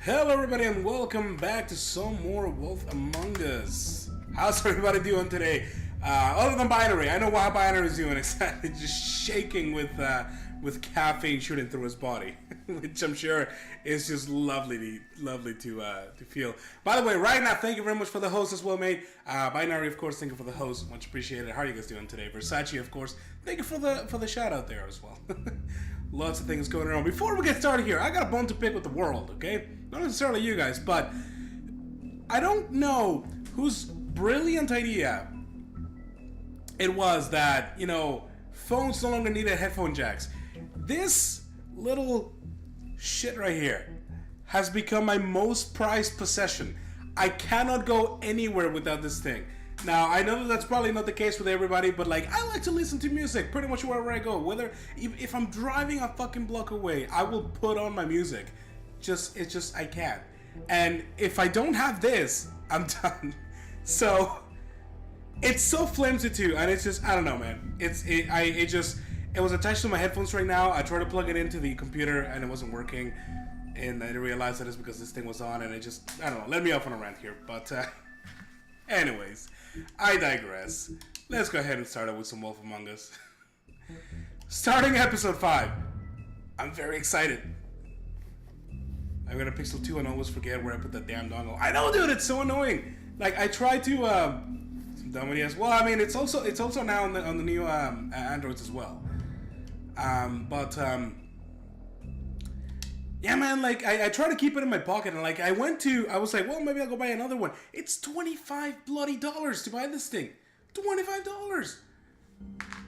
Hello everybody and welcome back to some more Wolf Among Us. How's everybody doing today? Other than Binary, I know how Binary is doing. Exactly, just shaking with caffeine shooting through his body, which I'm sure is just lovely to feel. By the way, right now, thank you very much for the host as well, mate. Binary, of course, thank you for the host, much appreciated. How are you guys doing today? Versace, of course, thank you for the shout out there as well. Lots of things going on. Before we get started here, I got a bone to pick with the world, okay? Not necessarily you guys, but I don't know whose brilliant idea it was that, you know, phones no longer needed headphone jacks. This little shit right here has become my most prized possession. I cannot go anywhere without this thing. Now, I know that that's probably not the case with everybody, but like, I like to listen to music pretty much wherever I go. Whether, if I'm driving a fucking block away, I will put on my music. I can't. And if I don't have this, I'm done. So, it's so flimsy too, and it's just, I don't know, man. It was attached to my headphones right now. I tried to plug it into the computer and it wasn't working. And I realized that it's because this thing was on, and it just, I don't know, let me off on a rant here. But, anyways, I digress. Let's go ahead and start out with some Wolf Among Us. Starting episode 5. I'm very excited. I got a Pixel 2 and always forget where I put that damn dongle. I know, dude, it's so annoying. Like, I tried to, some dumb ideas. Well, I mean, it's also now on the new Androids as well. Yeah, man, like, I try to keep it in my pocket, and like, I was like, well, maybe I'll go buy another one. It's $25 bloody dollars to buy this thing. $25.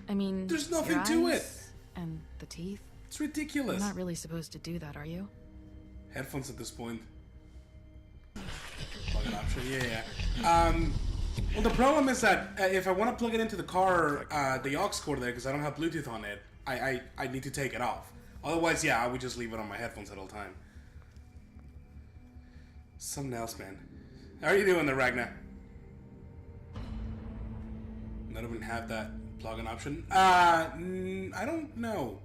I mean, there's nothing to it. And the teeth. It's ridiculous. You're not really supposed to do that, are you? Headphones at this point. Plug an option, yeah. Well, the problem is that if I want to plug it into the car, the aux cord there, because I don't have Bluetooth on it, I need to take it off. Otherwise, yeah, I would just leave it on my headphones at all time. Something else, man. How are you doing there, Ragnar? Not even have that plug-in option. I don't know.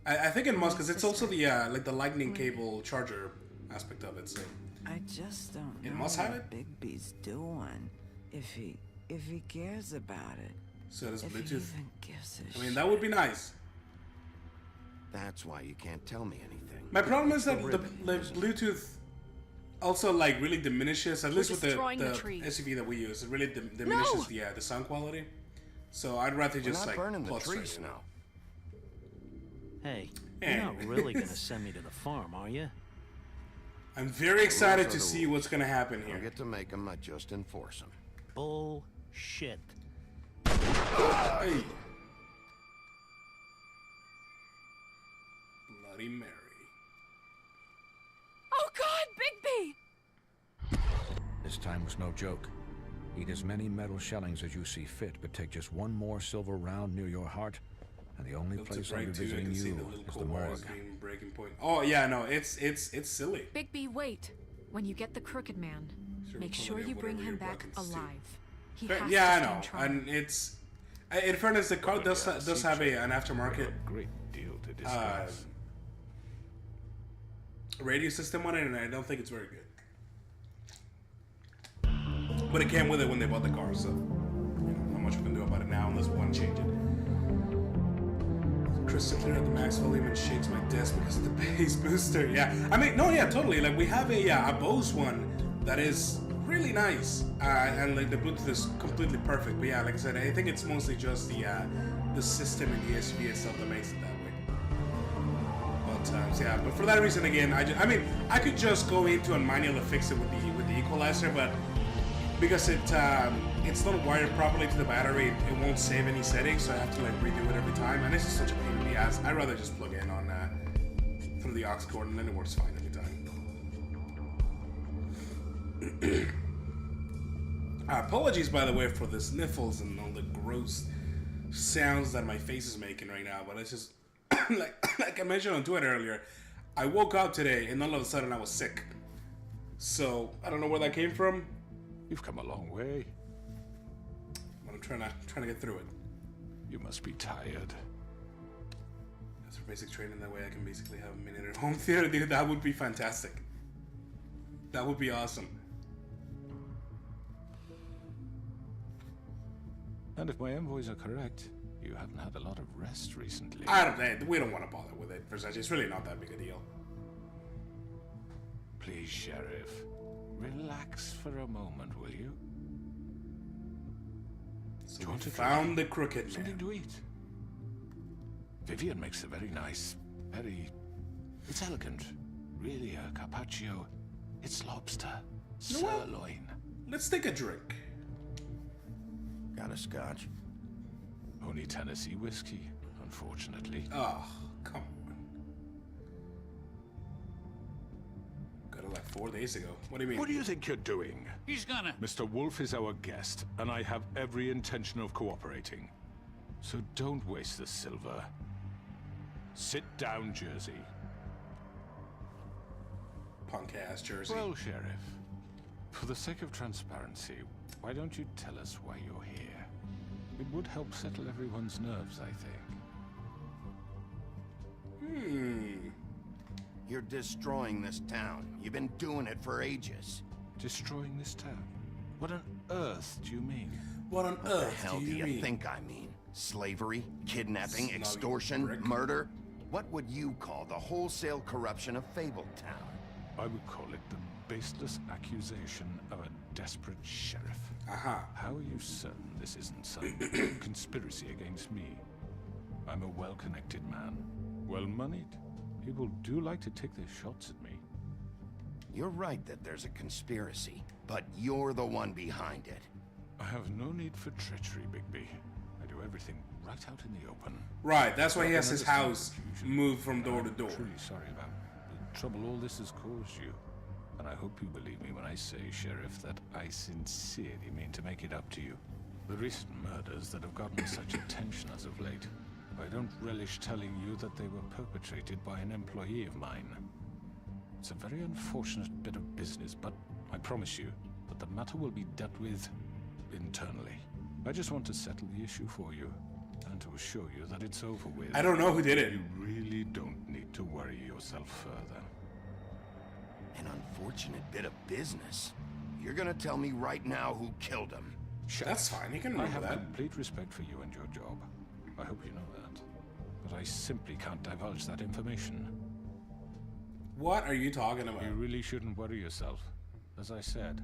I think it must, because it's also the like the lightning cable charger aspect of it. So I just don't know it must have what Bigby's doing. If he cares about it. So does if Bluetooth. He even gives a I mean, that would be nice. That's why you can't tell me anything. My problem is that the Bluetooth also like really diminishes, at least with the SUV that we use. It really diminishes the sound quality. So I'd rather just like burning the plug trees straight. now. Hey, you're not really gonna send me to the farm, are you? I'm very excited to see what's gonna happen I here. don't get to make them, I just enforce them. Bullshit. Hey. Bloody Mary. Oh God, Bigby! This time was no joke. Eat as many metal shellings as you see fit, but take just one more silver round near your heart, and the only place I'll be visiting you is the morgue. Breaking point. Oh yeah, no, it's silly. Bigby, wait. When you get the Crooked Man, make sure you bring him back alive. He has to stand trial. And it's. In fairness, the car does have an aftermarket great deal to discuss. Radio system on it, and I don't think it's very good. But it came with it when they bought the car, so not much we can do about it now unless we want to change it. Chris sits there at the max volume and shakes my desk because of the bass booster. Yeah, I mean, no, yeah, totally. Like we have a Bose one that is really nice, and like the Bluetooth is completely perfect. But yeah, like I said, I think it's mostly just the system and the SUV itself that makes it that way. But yeah, but for that reason again, I mean, I could just go into and manually fix it with the equalizer, but because it's not wired properly to the battery, it won't save any settings, so I have to like redo it every time, and it's just such a pain in the ass. I'd rather just plug in on through the aux cord, and then it works fine every time. Apologies, by the way, for the sniffles and all the gross sounds that my face is making right now, but it's just like I mentioned on Twitter earlier. I woke up today and all of a sudden I was sick. So I don't know where that came from. You've come a long way. But I'm trying to get through it. You must be tired. That's for basic training. That way I can basically have a minute at home theater. Dude, that would be fantastic. That would be awesome. And if my envoys are correct, you haven't had a lot of rest recently. We don't want to bother with it, Versace. It's really not that big a deal. Please, Sheriff, relax for a moment, will you? So we found the crooked man. Something to eat. Vivian makes a very nice, it's elegant. Really a carpaccio. It's lobster, sirloin. Let's take a drink. Got a scotch? Only Tennessee whiskey, unfortunately. Oh, come on. Got it like 4 days ago. What do you mean? What do you think you're doing? He's gonna... Mr. Wolf is our guest, and I have every intention of cooperating. So don't waste the silver. Sit down, Jersey. Punk-ass Jersey. Well, Sheriff, for the sake of transparency, why don't you tell us why you're here? It would help settle everyone's nerves, I think. You're destroying this town. You've been doing it for ages. Destroying this town? What on earth do you mean? What on What the earth hell do you mean? think I mean? Slavery? Kidnapping? Snug Extortion? brick. Murder? What would you call the wholesale corruption of Fabletown? I would call it the baseless accusation of a desperate sheriff. Aha. How are you certain this isn't some conspiracy against me? I'm a well-connected man, well-moneyed. People do like to take their shots at me. You're right that there's a conspiracy, but you're the one behind it. I have no need for treachery, Bigby. I do everything right out in the open. Right, that's why he has his Understand house confusion. moved from door to I'm door. truly sorry about the trouble all this has caused you. And I hope you believe me when I say, Sheriff, that I sincerely mean to make it up to you. The recent murders that have gotten such attention as of late, I don't relish telling you that they were perpetrated by an employee of mine. It's a very unfortunate bit of business, but I promise you that the matter will be dealt with internally. I just want to settle the issue for you, and to assure you that it's over with. I don't know who did it. You really don't need to worry yourself further. An unfortunate bit of business. You're gonna tell me right now who killed him. That's fine, you can I remember have that. complete respect for you and your job. I hope you know that. But I simply can't divulge that information. What are you talking about? You really shouldn't worry yourself. As I said,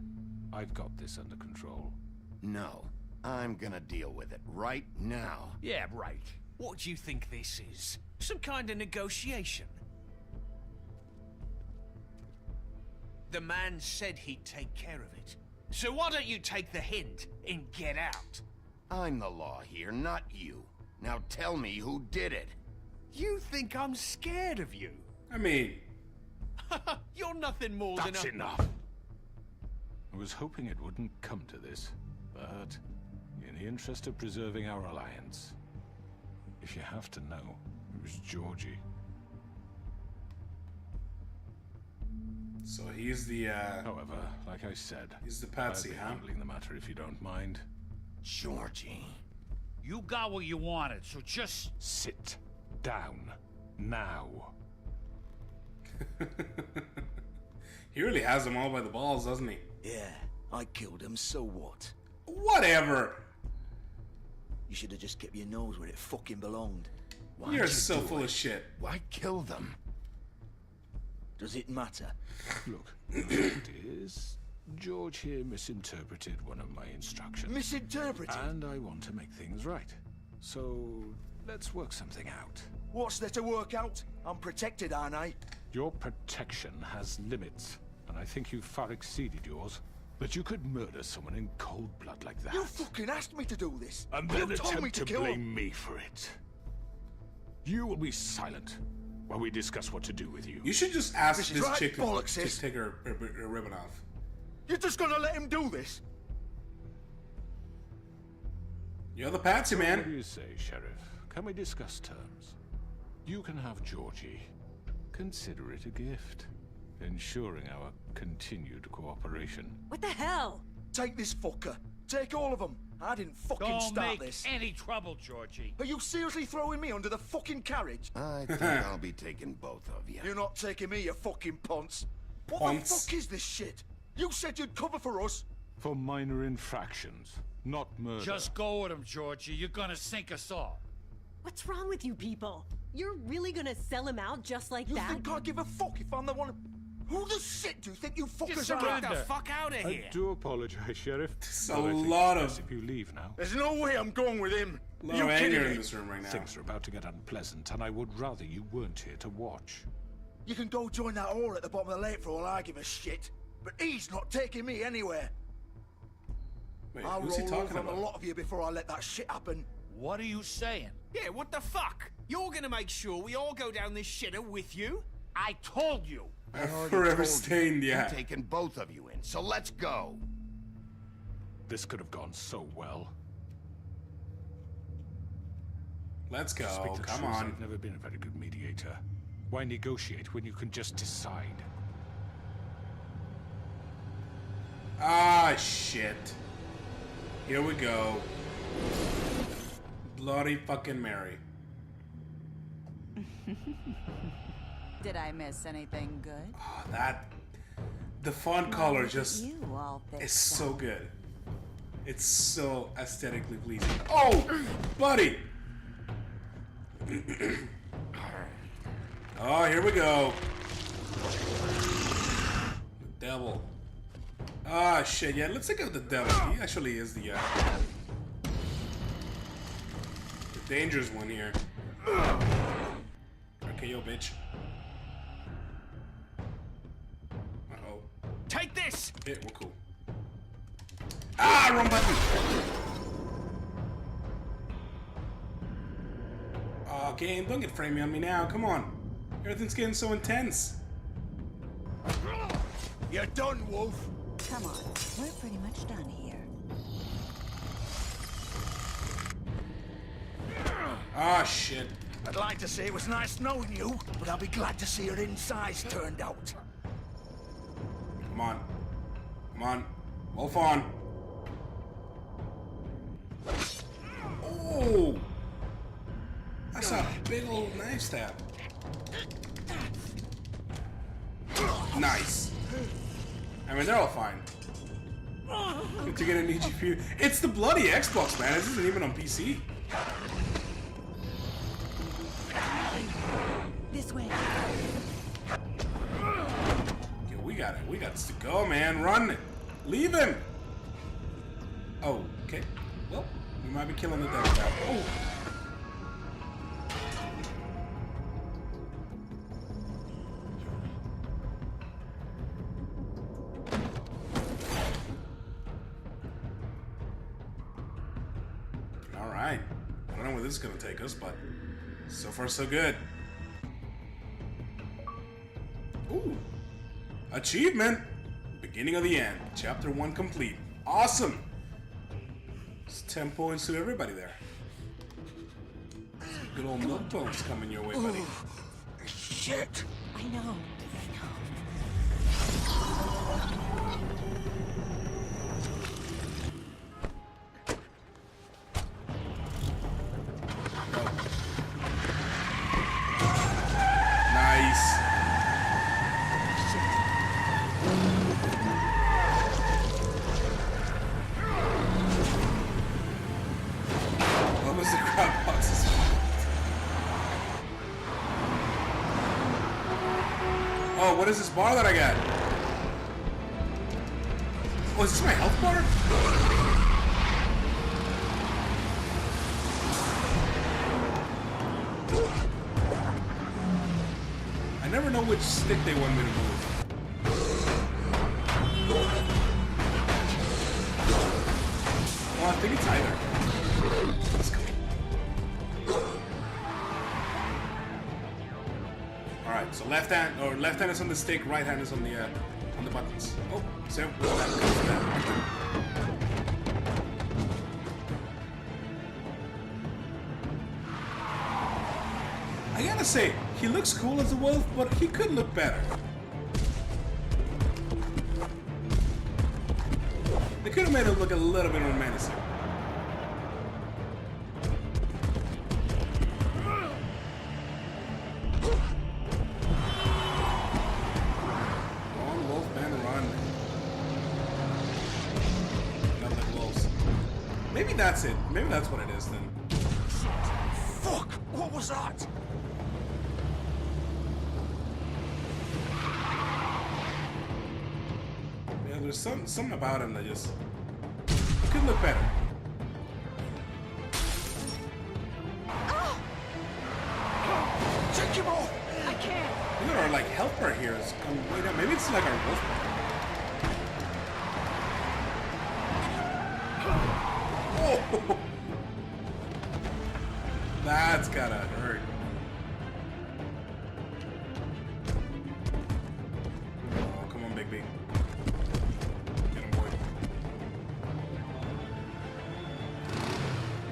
I've got this under control. No, I'm gonna deal with it right now. Yeah, right. What do you think this is? Some kind of negotiation? The man said he'd take care of it. So why don't you take the hint and get out? I'm the law here, not you. Now tell me who did it. You think I'm scared of you? I mean, You're nothing more That's than a... enough! I was hoping it wouldn't come to this, but in the interest of preserving our alliance, if you have to know, it was Georgie. so he's the, However, like I said, he's the I'll patsy, be huh? handling the matter if you don't mind. Georgie. You got what you wanted, so just... Sit down now. He really has them all by the balls, doesn't he? Yeah, I killed him, so what? Whatever. You should have just kept your nose where it fucking belonged. Why'd You're you so do full it? of shit. Why kill them? Does it matter? Look, the fact is, George here misinterpreted one of my instructions. Misinterpreted? And I want to make things right. So, let's work something out. What's there to work out? I'm protected, aren't I? Your protection has limits, and I think you've far exceeded yours. But you could murder someone in cold blood like that. You fucking asked me to do this. And You then told me attempt to to kill blame him. me for it. You will be silent while we discuss what to do with you. You should just ask This is this right, chick to bollocks, sis. just take her ribbon off. You're just gonna let him do this? You're the patsy, man. What do you say, Sheriff? Can we discuss terms? You can have Georgie. Consider it a gift, ensuring our continued cooperation. What the hell? Take this fucker. Take all of them. I didn't fucking Don't start make this. any trouble, Georgie. Are you seriously throwing me under the fucking carriage? I think I'll be taking both of you. You're not taking me, you fucking ponce. What Ponce. the fuck is this shit? You said you'd cover for us. For minor infractions, not murder. Just go with him, Georgie. You're gonna sink us all. What's wrong with you people? You're really gonna sell him out just like You that? think I give a fuck if I'm the one? Who the shit do you think you fuckers Just are? get the fuck out of I here. do apologize, Sheriff. There's but a I think lot it's best of- if you leave now. There's no way I'm going with him. A lot You of anger kidding in me? this room right now. Things are about to get unpleasant, and I would rather you weren't here to watch. You can go join that whore at the bottom of the lake for all I give a shit. But he's not taking me anywhere. Wait, I'll who's he roll talking over on a about? lot of you before I let that shit happen. What are you saying? Yeah, what the fuck? You're gonna make sure we all go down this shitter with you? I told you. I'm already forever told you. stained, yeah. I'm taking both of you in, so let's go. This could have gone so well. Let's go. To speak the Come truth, on. I've never been a very good mediator. Why negotiate when you can just decide? Ah, shit. Here we go. Bloody fucking Mary. Did I miss anything good? Ah, that... The font color just You all is fixed so good. It's so aesthetically pleasing. Oh! Buddy! Oh, here we go. The devil. Ah, shit. Yeah, let's take out the devil. He actually is the dangerous one here. Okay, yo, bitch. Uh-oh. Take this! Yeah, we're cool. Ah, wrong button! Oh, game, don't get framey on me now. Come on. Everything's getting so intense. You're done, Wolf. Come on, we're pretty much done here. Ah, shit. I'd like to say it was nice knowing you, but I'll be glad to see your insides turned out. Come on. Come on. Wolf on. Oh! That's a big old knife stab. Nice. I mean, they're all fine. You're gonna need you. It's the bloody Xbox, man. This isn't even on PC. This way. Okay, we got it. We got to go, man. Run it. Leave him. Oh, okay. Well, we might be killing the devil now. Oh. All right. I don't know where this is gonna take us, but so far so good. Ooh. Achievement! Beginning of the end. Chapter 1 complete. Awesome! It's 10 points to everybody there. Good old milk bones coming your way, buddy. Shit! I know. Nice. What was the crowd box's Oh, what is this bar that I got? Oh, is this my health bar? I never know which stick they want me to move. Well, I think it's either. Let's go. All right, so left hand is on the stick, right hand is on the buttons. Oh, so that comes to that. gotta say, he looks cool as a wolf, but he could look better. They could have made him look a little bit more menacing. Run, Wolfman, run. Not like wolves. Maybe that's it. Maybe that's what it is then. Fuck! What was that? Yeah, there's something about him that just could look better. Take him off! I can't. Look at our like health bar here is coming way down. Maybe it's like our wolf bar. Oh, that's gotta hurt. Oh, come on, Big B. Get him, boy.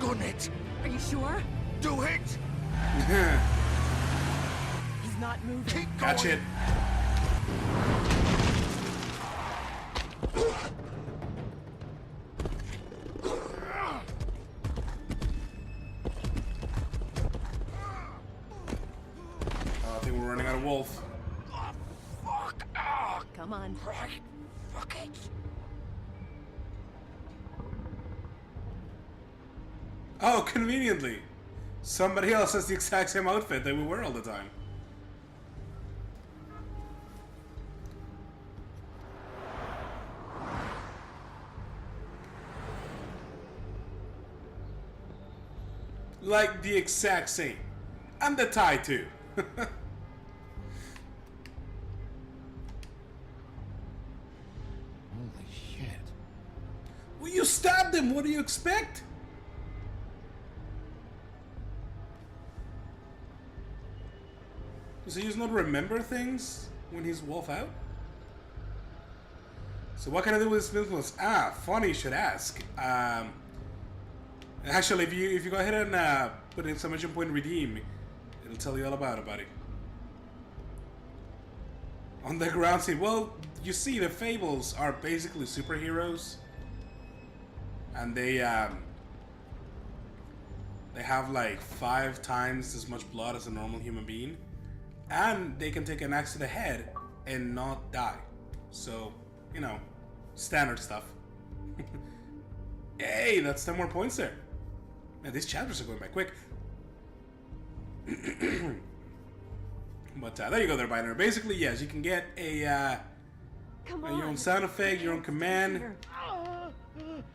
Gun it! Are you sure? Do it! He's not moving. Keep going! Catch it. I think we're running out of wolf. Oh, fuck! Ah, Come on. right. Fuck it! Oh, conveniently. Somebody else has the exact same outfit that we wear all the time. Like the exact same. And the tie too. Holy shit. Well, you stabbed him. What do you expect? Does he just not remember things when he's wolf out? So what can I do with this influence? Ah, funny you should ask. Actually, if you go ahead and put in exclamation point redeem, it'll tell you all about it, buddy. On the ground scene, well, you see, the Fables are basically superheroes, and they have like 5 times as much blood as a normal human being, and they can take an axe to the head and not die. So, you know, standard stuff. Hey, that's 10 more points there. Man, these chapters are going by quick. But there you go there, Binary. Basically, yes, you can get a Come on. your own sound effect, your own command.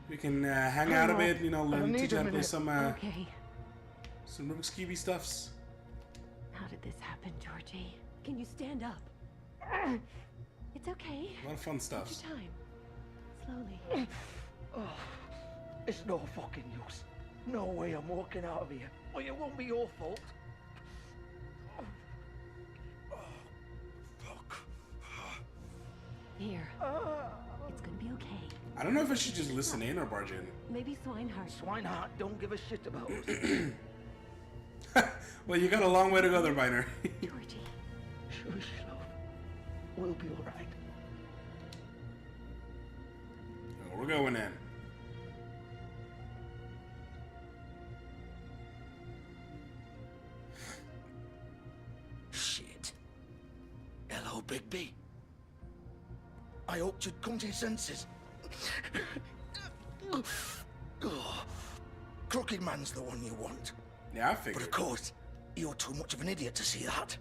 You can hang out a bit, you know, learn, teach how to play some Okay. some Rubik's Cube stuffs. How did this happen, Georgie? Can you stand up? It's okay. A lot of fun stuff. Take your time. Slowly. Oh, it's no fucking use. No way I'm walking out of here. Well, it won't be your fault. Oh, fuck. Here. It's gonna be okay. I don't know if I should just listen in or barge in. Maybe Swinehart. Swinehart don't give a shit about us. Well, you got a long way to go there, Binary. Georgie. Shush, love. We'll be alright. We're going in. Shit. Hello, Bigby. I hoped you'd come to your senses. Oh, Crooked Man's the one you want. Yeah, I But figured. of course, you're too much of an idiot to see that.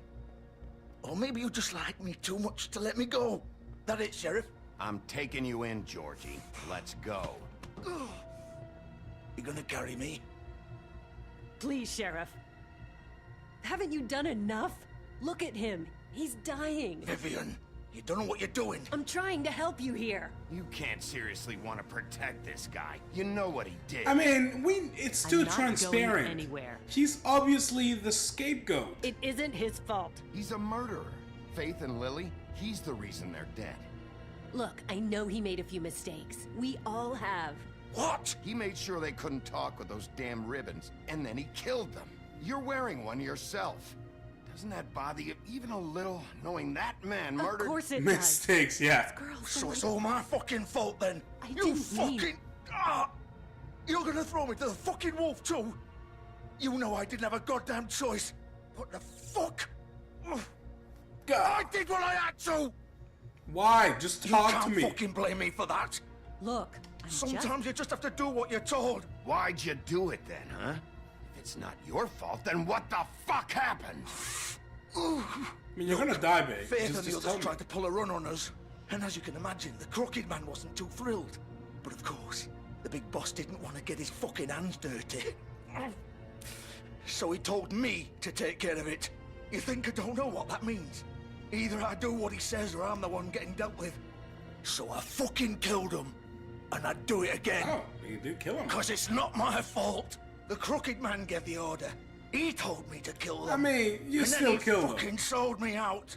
Or maybe you just like me too much to let me go. That it, Sheriff? I'm taking you in, Georgie. Let's go. You gonna carry me? Please, Sheriff. Haven't you done enough? Look at him. He's dying. Vivian, you don't know what you're doing. I'm trying to help you here. You can't seriously want to protect this guy. You know what he did. I mean, it's too I'm not transparent. going anywhere. He's obviously the scapegoat. It isn't his fault. He's a murderer. Faith and Lily, he's the reason they're dead. Look, I know he made a few mistakes. We all have. What? He made sure they couldn't talk with those damn ribbons, and then he killed them. You're wearing one yourself. Doesn't that bother you even a little, knowing that man murdered? Of course it Mistakes, yeah. So it's all my fucking fault then. I You didn't fucking... mean- You're gonna throw me to the fucking wolf too? You know I didn't have a goddamn choice. What the fuck? I did what I had to! Why? Just talk to You me. can't fucking blame me for that. Look, Sometimes you just have to do what you're told. Why'd you do it then, huh? If it's not your fault, then what the fuck happened? I mean, you're gonna die, babe. Faith and the Just others tell me. tried to pull a run on us. And as you can imagine, the Crooked Man wasn't too thrilled. But of course, the big boss didn't want to get his fucking hands dirty. So he told me to take care of it. You think I don't know what that means? Either I do what he says or I'm the one getting dealt with. So I fucking killed him. And I'd do it again. Oh, you did kill him. Because it's not my fault. The Crooked Man gave the order. He told me to kill them. I mean, you and still then killed he them. fucking sold me out.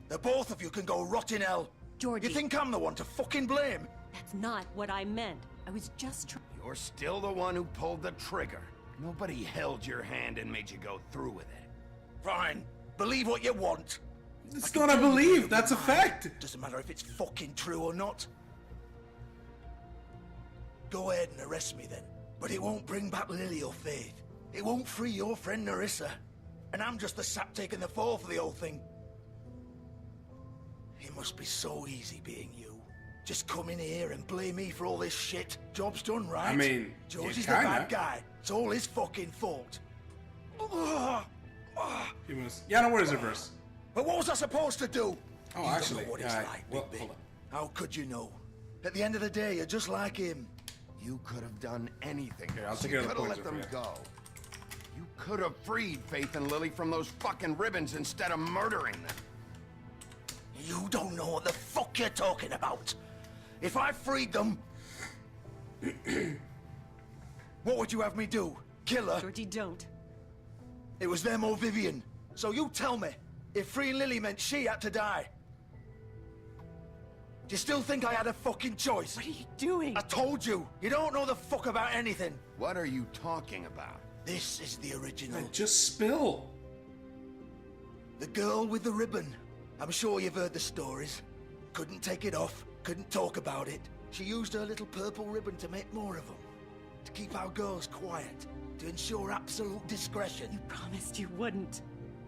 The both of you can go rot in hell. Georgie. You think I'm the one to fucking blame? That's not what I meant. I was just trying. You're still the one who pulled the trigger. Nobody held your hand and made you go through with it. Fine. Believe what you want. It's I not can a tell you belief, you're that's a mine. fact. Doesn't matter if it's fucking true or not. Go ahead and arrest me then. But it won't bring back Lily or Faith. It won't free your friend Nerissa. And I'm just the sap taking the fall for the whole thing. It must be so easy being you. Just come in here and blame me for all this shit. Job's done, right? I mean, Georgie's yeah, the kinda. bad guy. It's all his fucking fault. He was. Yeah, no worries, reverse. But what was I supposed to do? Oh, You actually, don't know what it's yeah, like, well, Big hold B. on. How could you know? At the end of the day, you're just like him. You could have done anything. Here, I'll You take care of the could have poison let them for you. go. You could have freed Faith and Lily from those fucking ribbons instead of murdering them. You don't know what the fuck you're talking about. If I freed them... what would you have me do? Kill her? Georgie, don't. It was them or Vivian. So you tell me, if freeing Lily meant she had to die. Do you still think I had a fucking choice? What are you doing? I told you, you don't know the fuck about anything. What are you talking about? This is the original. Just spill. The girl with the ribbon. I'm sure you've heard the stories. Couldn't take it off, couldn't talk about it. She used her little purple ribbon to make more of them. To keep our girls quiet. To ensure absolute discretion. You promised you wouldn't.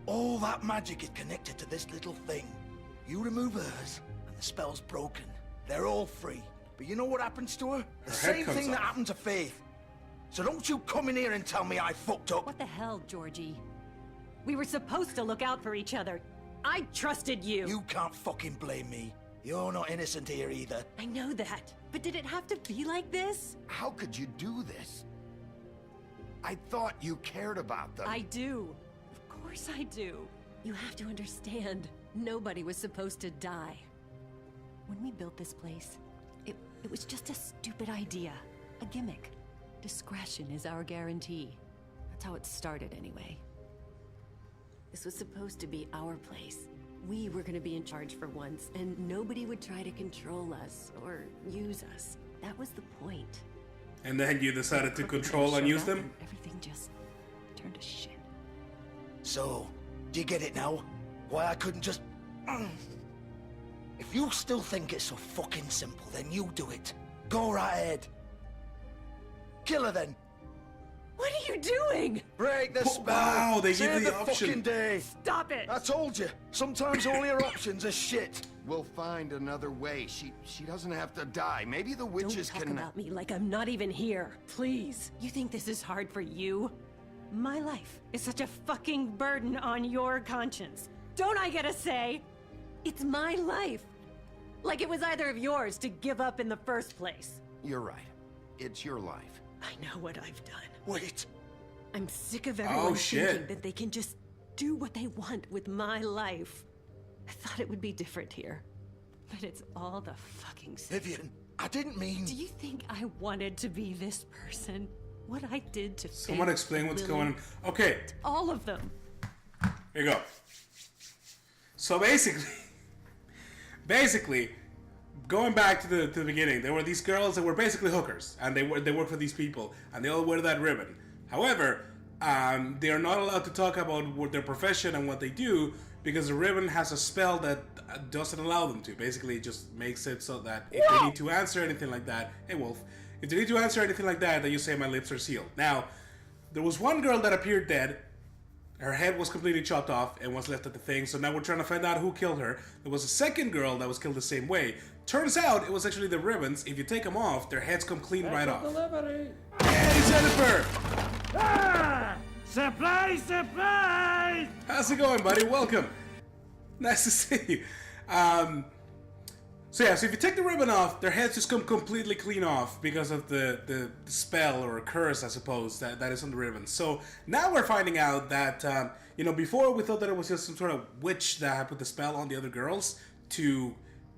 All that magic is connected to this little thing. You remove hers, and the spell's broken. They're all free. But you know what happens to her? The Her head same comes thing that off. happened to Faith. So don't you come in here and tell me I fucked up. What the hell, Georgie? We were supposed to look out for each other. I trusted you. You can't fucking blame me. You're not innocent here either. I know that. But did it have to be like this? How could you do this? I thought you cared about them. I do. Of course I do. You have to understand. Nobody was supposed to die. When we built this place, it was just a stupid idea. A gimmick. Discretion is our guarantee. That's how it started anyway. This was supposed to be our place. We were gonna be in charge for once, and nobody would try to control us or use us. That was the point. And then you decided to control and use them? Everything just turned to shit. So, do you get it now? Why I couldn't just... If you still think it's so fucking simple, then you do it. Go right ahead. Kill her then. What are you doing? Break the spell. Wow, they give Save you the the option. fucking day. Stop it! I told you. Sometimes all your options are shit. We'll find another way. She doesn't have to die. Maybe the witches Don't talk can... about me like I'm not even here. Please. You think this is hard for you? My life is such a fucking burden on your conscience. Don't I get a say? It's my life. Like it was either of yours to give up in the first place. You're right. It's your life. I know what I've done. Wait. I'm sick of everyone shit. thinking that they can just do what they want with my life. I thought it would be different here. But it's all the fucking same. Vivian, I didn't mean... Do you think I wanted to be this person? What I did to Someone Faith, explain what's Lily, going on. Okay, all of them. here you go. So basically, going back to the beginning, there were these girls that were basically hookers, and they worked for these people, and they all wear that ribbon. However, they are not allowed to talk about what their profession and what they do because the ribbon has a spell that doesn't allow them to. Basically, it just makes it so that if they need to answer anything like that, hey Wolf, if they need to answer anything like that, then you say my lips are sealed. Now, there was one girl that appeared dead. Her head was completely chopped off and was left at the thing, so now we're trying to find out who killed her. There was a second girl that was killed the same way. Turns out it was actually the ribbons. If you take them off, their heads come clean right off. Hey, Jennifer! Ah! Surprise, surprise! How's it going, buddy? Welcome. Nice to see you. So if you take the ribbon off, their heads just come completely clean off because of the spell or curse, I suppose, that is on the ribbon. So now we're finding out that, before we thought that it was just some sort of witch that had put the spell on the other girls to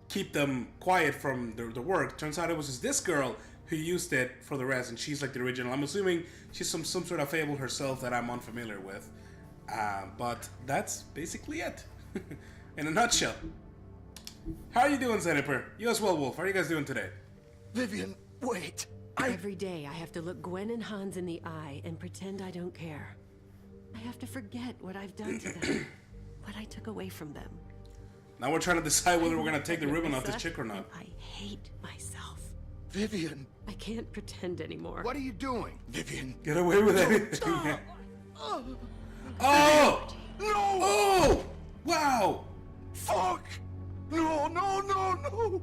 keep them quiet from the work. Turns out it was just this girl who used it for the rest, and she's like the original. I'm assuming she's some sort of fable herself that I'm unfamiliar with. But that's basically it. In a nutshell. How are you doing, Jennifer? You as well, Wolf. How are you guys doing today? Vivian, wait. Every day I have to look Gwen and Hans in the eye and pretend I don't care. I have to forget what I've done to them. What I took away from them. Now we're trying to decide whether we're going to take the ribbon off this chick or not. I hate myself. Vivian. I can't pretend anymore. What are you doing? Vivian. Get away with anything. Stop. Oh! No! Oh! Wow! Fuck! No, no, no, no!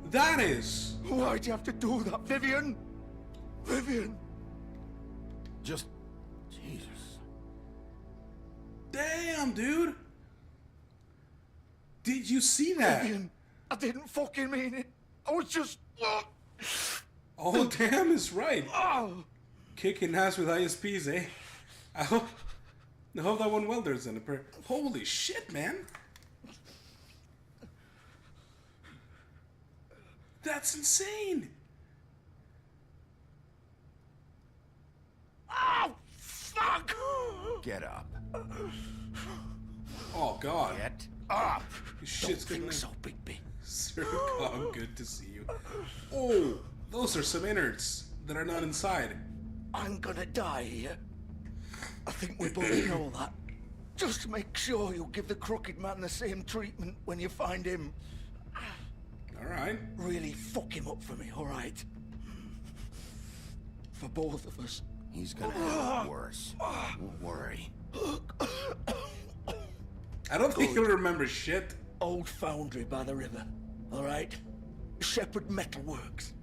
That is... Why'd you have to do that, Vivian? Vivian! Just... Jesus. Damn, dude! Did you see that? Vivian, I didn't fucking mean it. I was just... Oh, damn is right. Oh. Kicking ass with ISPs, eh? I hope that went well there, Jennifer. Holy shit, man. That's insane. Oh, fuck! Get up. Oh, God. Get up! This shit's Don't gonna... think so, Bigby. Sir Kong, good to see you. Oh, those are some innards that are not inside. I'm gonna die here. I think we both know that. Just make sure you give the crooked man the same treatment when you find him. Alright. Really fuck him up for me, alright? For both of us. He's gonna have it worse. Don't worry. I don't think he'll remember shit. Old foundry by the river, alright? Shepherd Metalworks.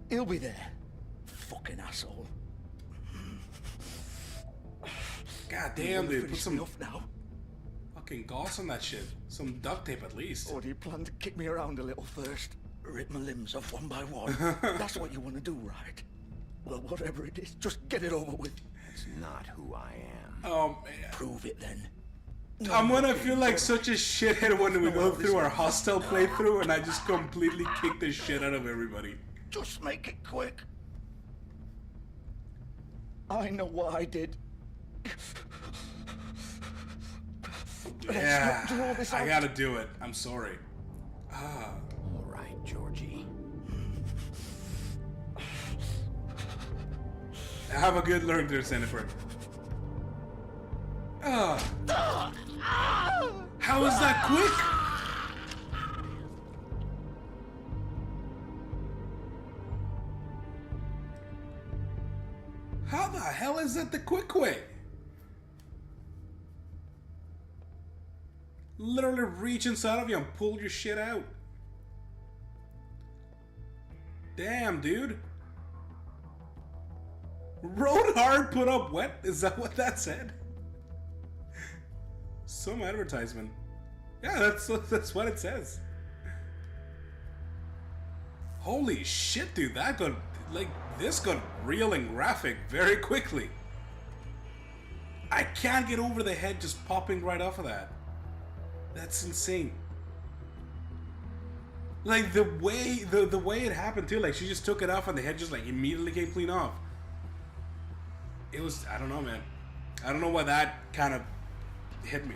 He'll be there. Fucking asshole. God damn, dude. Put some now. fucking gauze on that shit. Some duct tape at least. Or do you plan to kick me around a little first? Rip my limbs off one by one? That's what you want to do, right? Well, whatever it is, just get it over with. That's not who I am. Oh, man. Prove it then. I'm gonna feel like such a shithead when we go through our hostile playthrough and I just completely kick the shit out of everybody. Just make it quick. I know what I did. Yeah, I gotta do it. I'm sorry. All right, Georgie. Have a good learn there, Jennifer. How is that quick? How the hell is that the quick way? Literally reach inside of you and pull your shit out. Damn, dude. Rode hard, put up wet? Is that what that said? Some advertisement. Yeah, that's what it says. Holy shit, dude. That got, like, this got real and graphic very quickly. I can't get over the head just popping right off of that. That's insane. Like, the way it happened, too. Like, she just took it off and the head just, like, immediately came clean off. It was, I don't know, man. I don't know why that kind of hit me.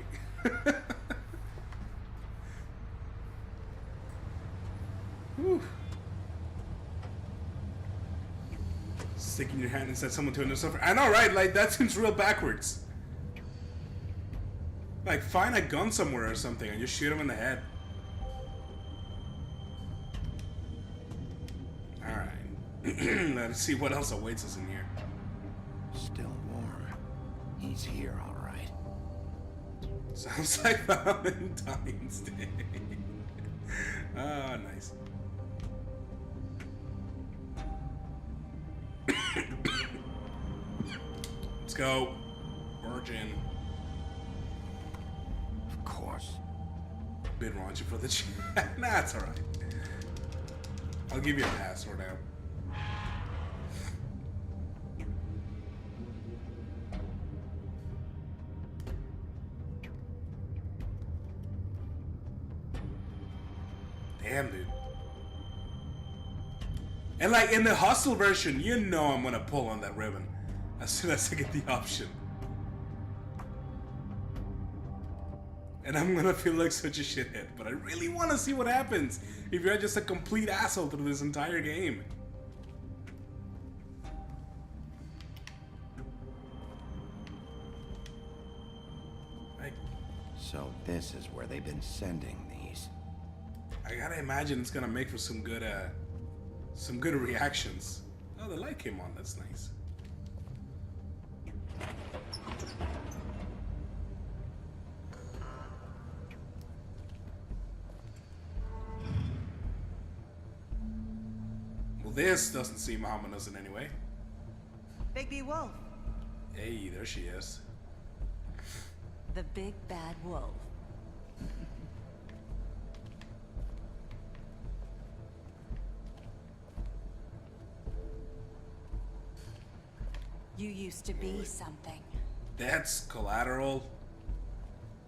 Whew. Sticking your hand inside someone to end their suffering. I know, right? Like, that seems real backwards. Like, find a gun somewhere or something and just shoot him in the head. Alright. Let's see what else awaits us in here. Still warm. He's here, all right. Sounds like Valentine's Day. Oh, nice. Let's go. Virgin. Of course. Been raunchy for the chat. Nah, it's alright. I'll give you a password now. Damn, dude. And like in the hostile version, you know I'm gonna pull on that ribbon as soon as I get the option. And I'm gonna feel like such a shithead, but I really want to see what happens if you're just a complete asshole through this entire game. So this is where they've been sending these. I gotta imagine it's gonna make for some good reactions. Oh, the light came on. That's nice. Well, this doesn't seem ominous in any way. Bigby Wolf. Hey, there she is. The big bad wolf. You used to be something. That's collateral,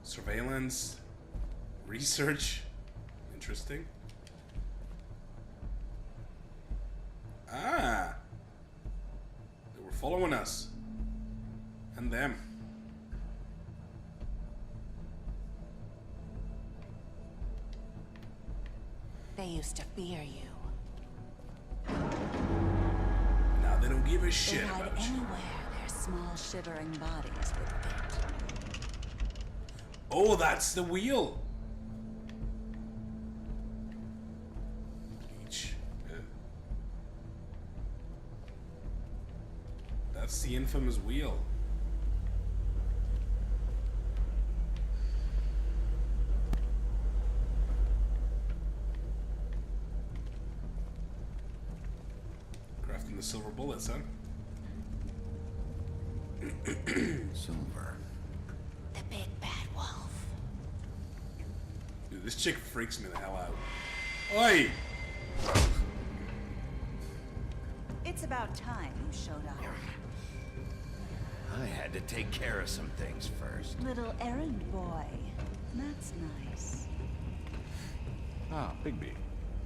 surveillance, research. Interesting. Ah, they were following us and them. They used to fear you. Now they don't give a shit They hide about you. anywhere their small shivering bodies would fit. Oh, that's the wheel. Each. That's the infamous wheel. Crafting the silver bullets, huh? Silver. The big bad wolf. Dude, this chick freaks me the hell out. Oi! It's about time you showed up. I had to take care of some things first. Little errand boy. That's nice. Ah, Bigby.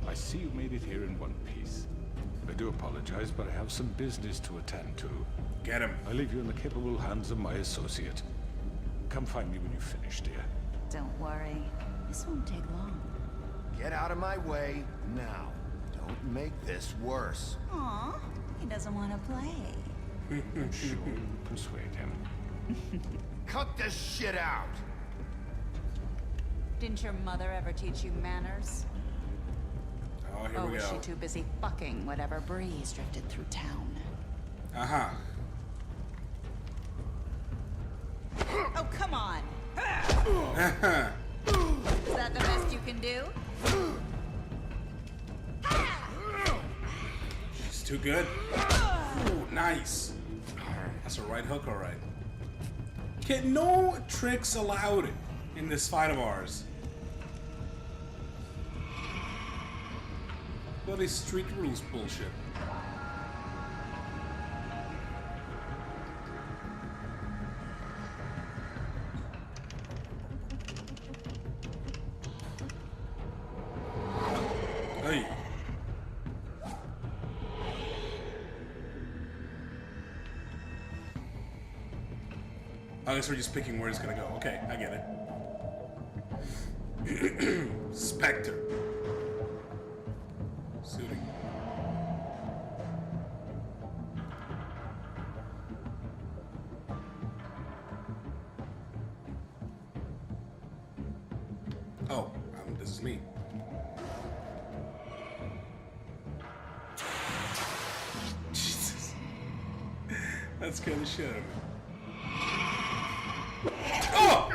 I see you made it here in one piece. I do apologize, but I have some business to attend to. Get him. I leave you in the capable hands of my associate. Come find me when you finish, dear. Don't worry. This won't take long. Get out of my way now. Don't make this worse. Aw, he doesn't want to play. I'm sure you'll persuade him. Cut this shit out! Didn't your mother ever teach you manners? Oh, here Or we was go. she too busy fucking whatever breeze drifted through town? Uh-huh. Oh, come on. Uh-huh. Is that the best you can do? She's too good. Ooh, nice. That's a right hook, alright. Okay, no tricks allowed in this fight of ours. Bloody street rules bullshit. Hey. I guess we're just picking where it's gonna go. Okay, I get it. Spectre. Suiting. this is me. Jesus. That scared the shit out of me. Oh!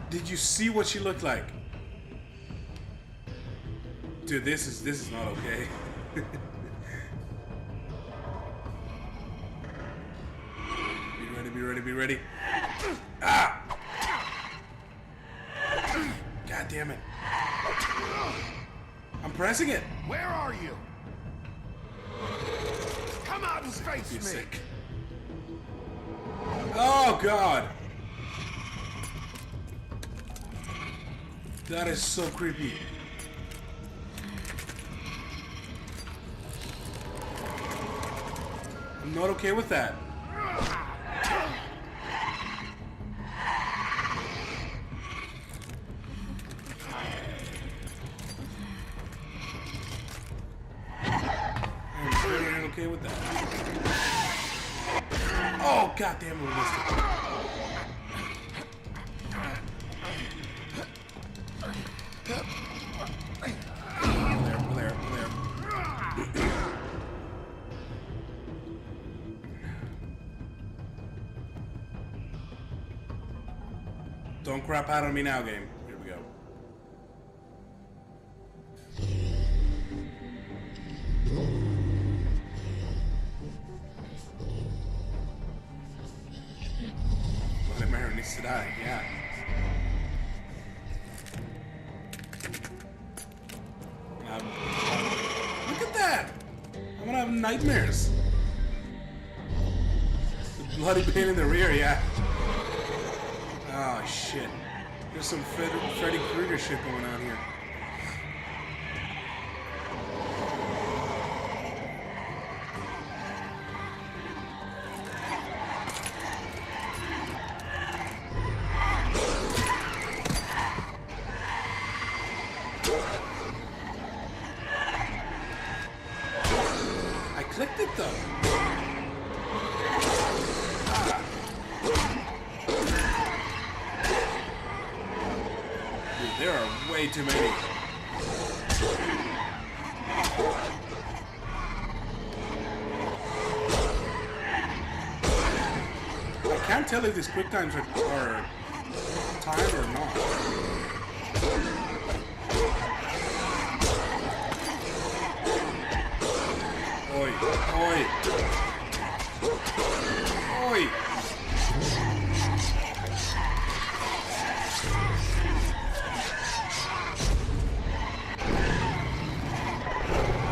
Did you see what she looked like? Dude, this is not okay. Be ready, be ready. Ah! God damn it. I'm pressing it. Where are you? Come out and face me. Sick. Oh god. That is so creepy. I'm not okay with that. Okay with that. Oh god damn it, we missed it. There. Don't crap out on me now, game. Here we go. Mary needs to die, yeah. Look at that! I'm gonna have nightmares. The bloody pain in the rear, yeah. Oh shit. There's some Freddy Krueger shit going on here. Clicked it though. Dude, there are way too many. I can't tell if these quick times are timed or not. Oi.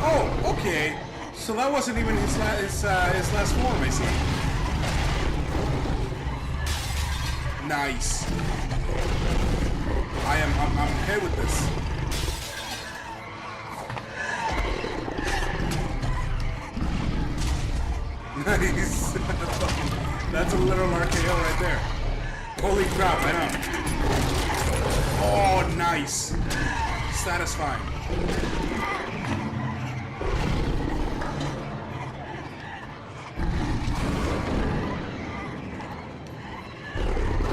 Oh, okay. So that wasn't even his last form, I see. Nice. I'm okay with this. Nice. That's a literal RKO right there. Holy crap, I know. Oh, nice. Satisfying.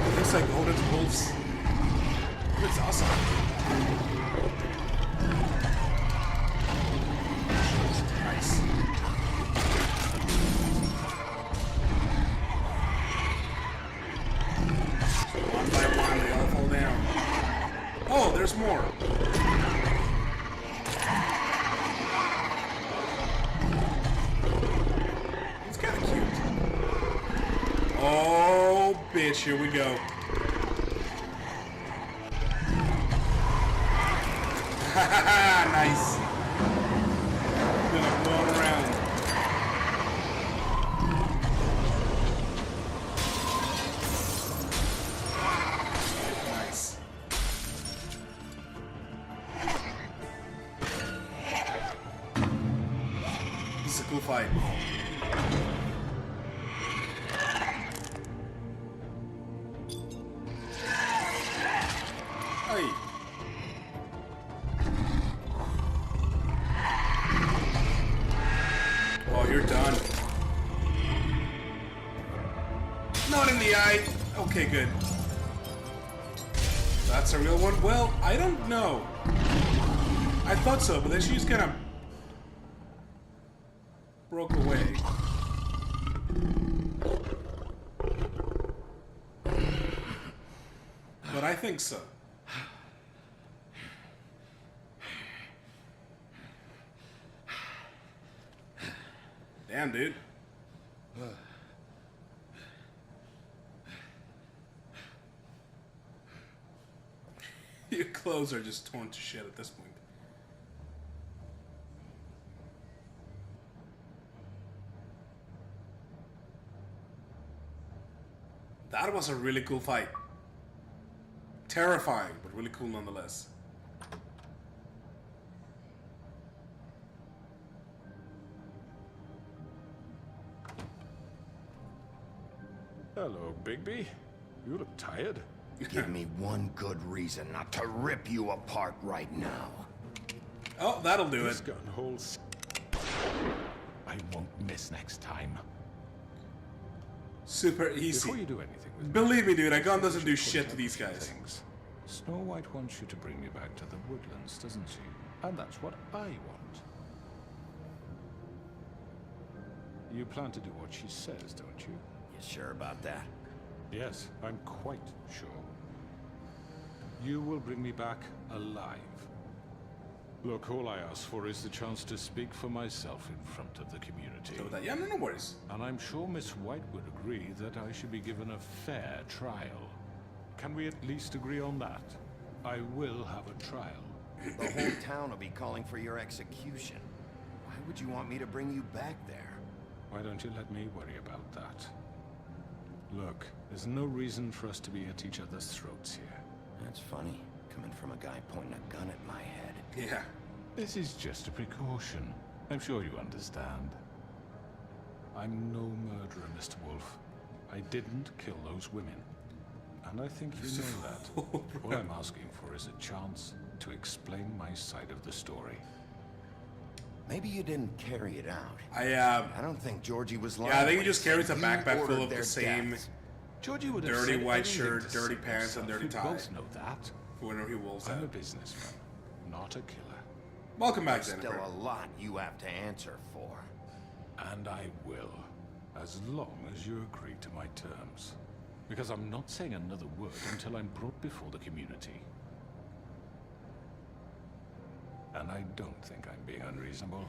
It looks like Golden Wolves. It's awesome. Nice. One by one, they all fall down. Oh, there's more. It's kind of cute. Oh, bitch, here we go. Nice. Gonna blow it around. Nice. This is a cool fight. Hey. Oh, you're done. Not in the eye. Okay, good. That's a real one? Well, I don't know. I thought so, but then she just kind of broke away. But I think so. Damn, dude. Your clothes are just torn to shit at this point. That was a really cool fight. Terrifying, but really cool nonetheless. Hello, Bigby. You look tired. Give me one good reason not to rip you apart right now. Oh, that'll do This it. gun holds. I won't miss next time. Super easy. Before you do anything with Believe me, dude, a gun I doesn't should do point shit out to these a few guys. things. Snow White wants you to bring me back to the woodlands, doesn't she? And that's what I want. You plan to do what she says, don't you? You sure about that? Yes, I'm quite sure. You will bring me back alive. Look, all I ask for is the chance to speak for myself in front of the community. So that, yeah, no worries. And I'm sure Miss White would agree that I should be given a fair trial. Can we at least agree on that? I will have a trial. The whole town will be calling for your execution. Why would you want me to bring you back there? Why don't you let me worry about that? Look, there's no reason for us to be at each other's throats here. That's funny, coming from a guy pointing a gun at my head. Yeah. This is just a precaution. I'm sure you understand. I'm no murderer, Mr. Wolf. I didn't kill those women. And I think you know that. All I'm asking for is a chance to explain my side of the story. Maybe you didn't carry it out. I don't think Georgie was lying. Yeah, I think he when just said carries a you backpack full ordered of the their same deaths. Georgie would have dirty said white anything shirt, to dirty save pants, and himself. dirty You tie. both know that. Whenever he wolves I'm a out. businessman, not a killer. Welcome back, There's Jennifer. still a lot you have to answer for. And I will, as long as you agree to my terms. Because I'm not saying another word until I'm brought before the community. And I don't think I'm being unreasonable.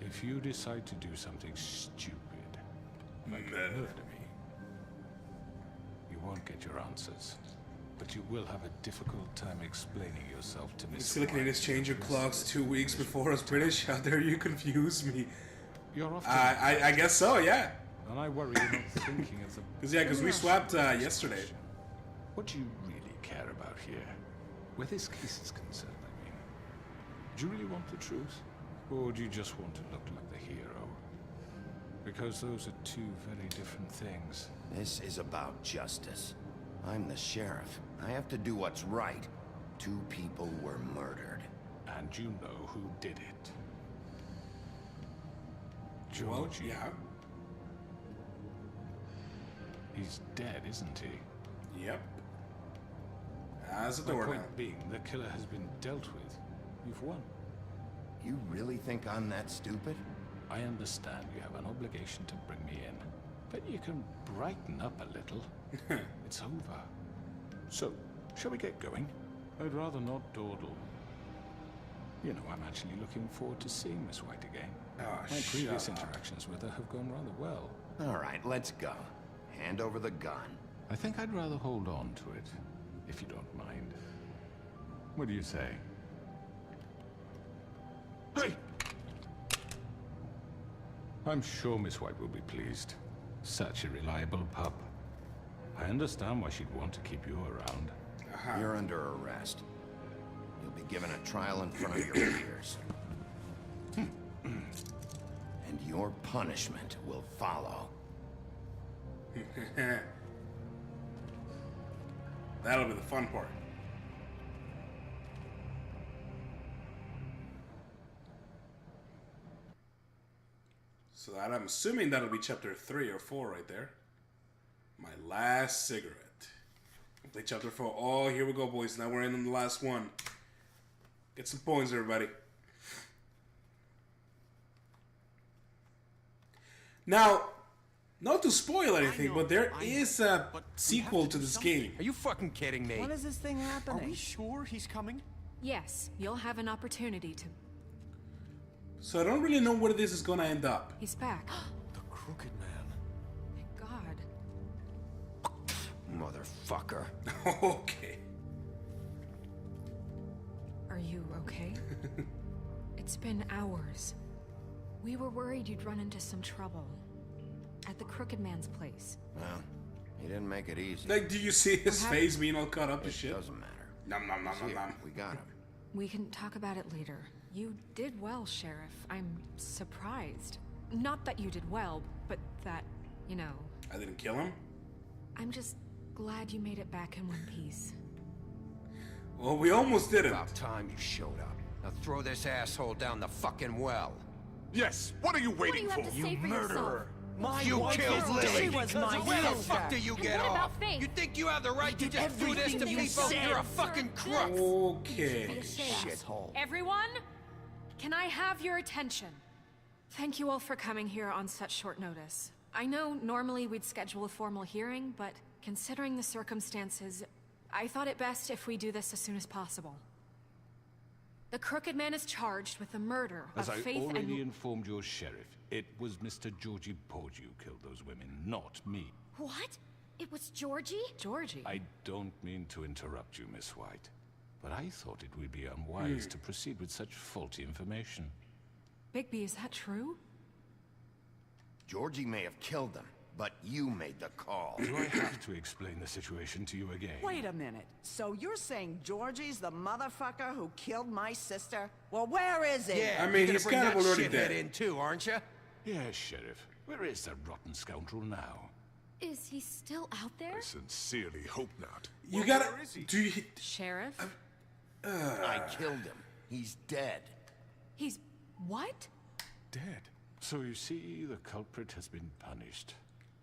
If you decide to do something stupid, like murder me, you won't get your answers. But you will have a difficult time explaining yourself to Miss Silicon in White. exchange of clocks 2 weeks before us British. How dare you confuse me? You're off to I guess so, yeah. And I worry you're not thinking of the... Because we swapped yesterday. What do you really care about here? Where this case is concerned, I mean. Do you really want the truth? Or do you just want to look like the hero? Because those are two very different things. This is about justice. I'm the sheriff. I have to do what's right. 2 people were murdered. And you know who did it. Well, Georgie. yeah. He's dead, isn't he? Yep. As a My door now. point being, the killer has been dealt with. You've won. You really think I'm that stupid? I understand you have an obligation to bring me in, but you can brighten up a little. It's over. So, shall we get going? I'd rather not dawdle. You know, I'm actually looking forward to seeing Miss White again. Oh, My previous shut up. interactions with her have gone rather well. All right, let's go. Hand over the gun. I think I'd rather hold on to it, if you don't mind. What do you say? Hey! I'm sure Miss White will be pleased. Such a reliable pup. I understand why she'd want to keep you around. You're under arrest. You'll be given a trial in front of your peers. And your punishment will follow. That'll be the fun part. So that I'm assuming that'll be chapter 3 or 4 right there. My last cigarette. Play chapter 4. Oh, here we go, boys. Now we're in on the last one. Get some points, everybody. Now, not to spoil anything, but there is a sequel to this game. Are you fucking kidding me? When is this thing happening? Are we sure he's coming? Yes, you'll have an opportunity to... So I don't really know where this is gonna end up. He's back. The Crooked Man. Thank God. Motherfucker. Okay. Are you okay? It's been hours. We were worried you'd run into some trouble. At the Crooked Man's place. Well, he didn't make it easy. Like, do you see his face being all cut up to shit? Doesn't matter. Nom nom nom nom nom. We got him. We can talk about it later. You did well, Sheriff. I'm surprised. Not that you did well, but that, you know... I didn't kill him? I'm just glad you made it back in one piece. Well, we almost didn't. About time you showed up. Now throw this asshole down the fucking well. Yes, what are you waiting for? You murderer! You killed Lily! She was my Where the sister. fuck do you get what off? about Faith? You think you have the right to just do this to everything you people? said. You're a fucking crook! Okay. Shithole. Everyone, can I have your attention? Thank you all for coming here on such short notice. I know normally we'd schedule a formal hearing, but considering the circumstances, I thought it best if we do this as soon as possible. The Crooked Man is charged with the murder As of I Faith already and... informed your sheriff, it was Mr. Georgie Porge who killed those women, not me. What? It was Georgie? Georgie? I don't mean to interrupt you, Miss White, but I thought it would be unwise to proceed with such faulty information. Bigby, is that true? Georgie may have killed them, but you made the call. Do I have to explain the situation to you again? Wait a minute. So you're saying Georgie's the motherfucker who killed my sister? Well, where is he? Yeah, I mean, you're gonna he's bring kind of that already shithead dead. in too, aren't you? Yes, Sheriff. Where is that rotten scoundrel now? Is he still out there? Sincerely hope not. You gotta... Do you... Sheriff? I killed him. He's dead. He's... what? Dead. So you see, the culprit has been punished.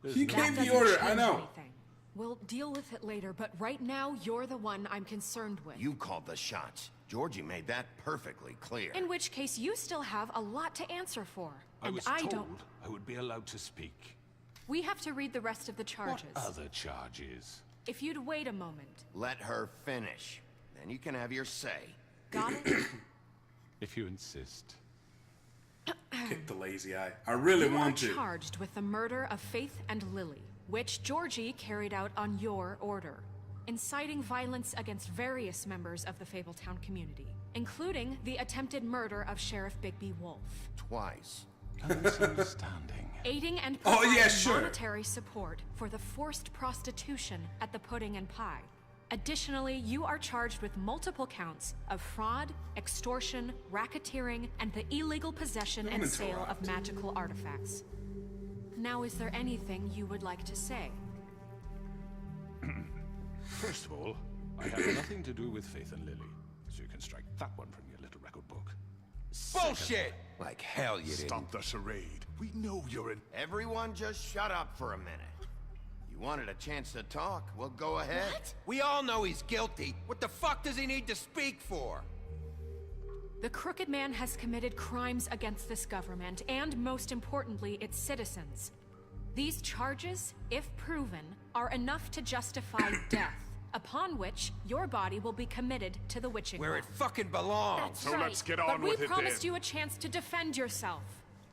He That gave the doesn't order, I change know. anything. We'll deal with it later, but right now, you're the one I'm concerned with. You called the shots. Georgie made that perfectly clear. In which case, you still have a lot to answer for. I And was I told don't... I would be allowed to speak. We have to read the rest of the charges. What other charges? If you'd wait a moment. Let her finish. Then you can have your say. Got it? If you insist. Kick the lazy eye. I really You are want to. charged with the murder of Faith and Lily, which Georgie carried out on your order, inciting violence against various members of the Fabletown community, including the attempted murder of Sheriff Bigby Wolf. Twice. A misunderstanding. Aiding and Oh, providing yeah, sure. monetary support for the forced prostitution at the Pudding and Pie. Additionally, you are charged with multiple counts of fraud, extortion, racketeering, and the illegal possession and sale of magical artifacts. Now, is there anything you would like to say? First of all, I have nothing to do with Faith and Lily, so you can strike that one from your little record book. Bullshit! Like hell you didn't. Stop the charade. We know you're an... Everyone just shut up for a minute. You wanted a chance to talk? Well, go ahead. What? We all know he's guilty. What the fuck does he need to speak for? The Crooked Man has committed crimes against this government, and most importantly, its citizens. These charges, if proven, are enough to justify death, upon which your body will be committed to the witching Where well. it fucking belongs. That's right. get But we promised you a chance to defend yourself.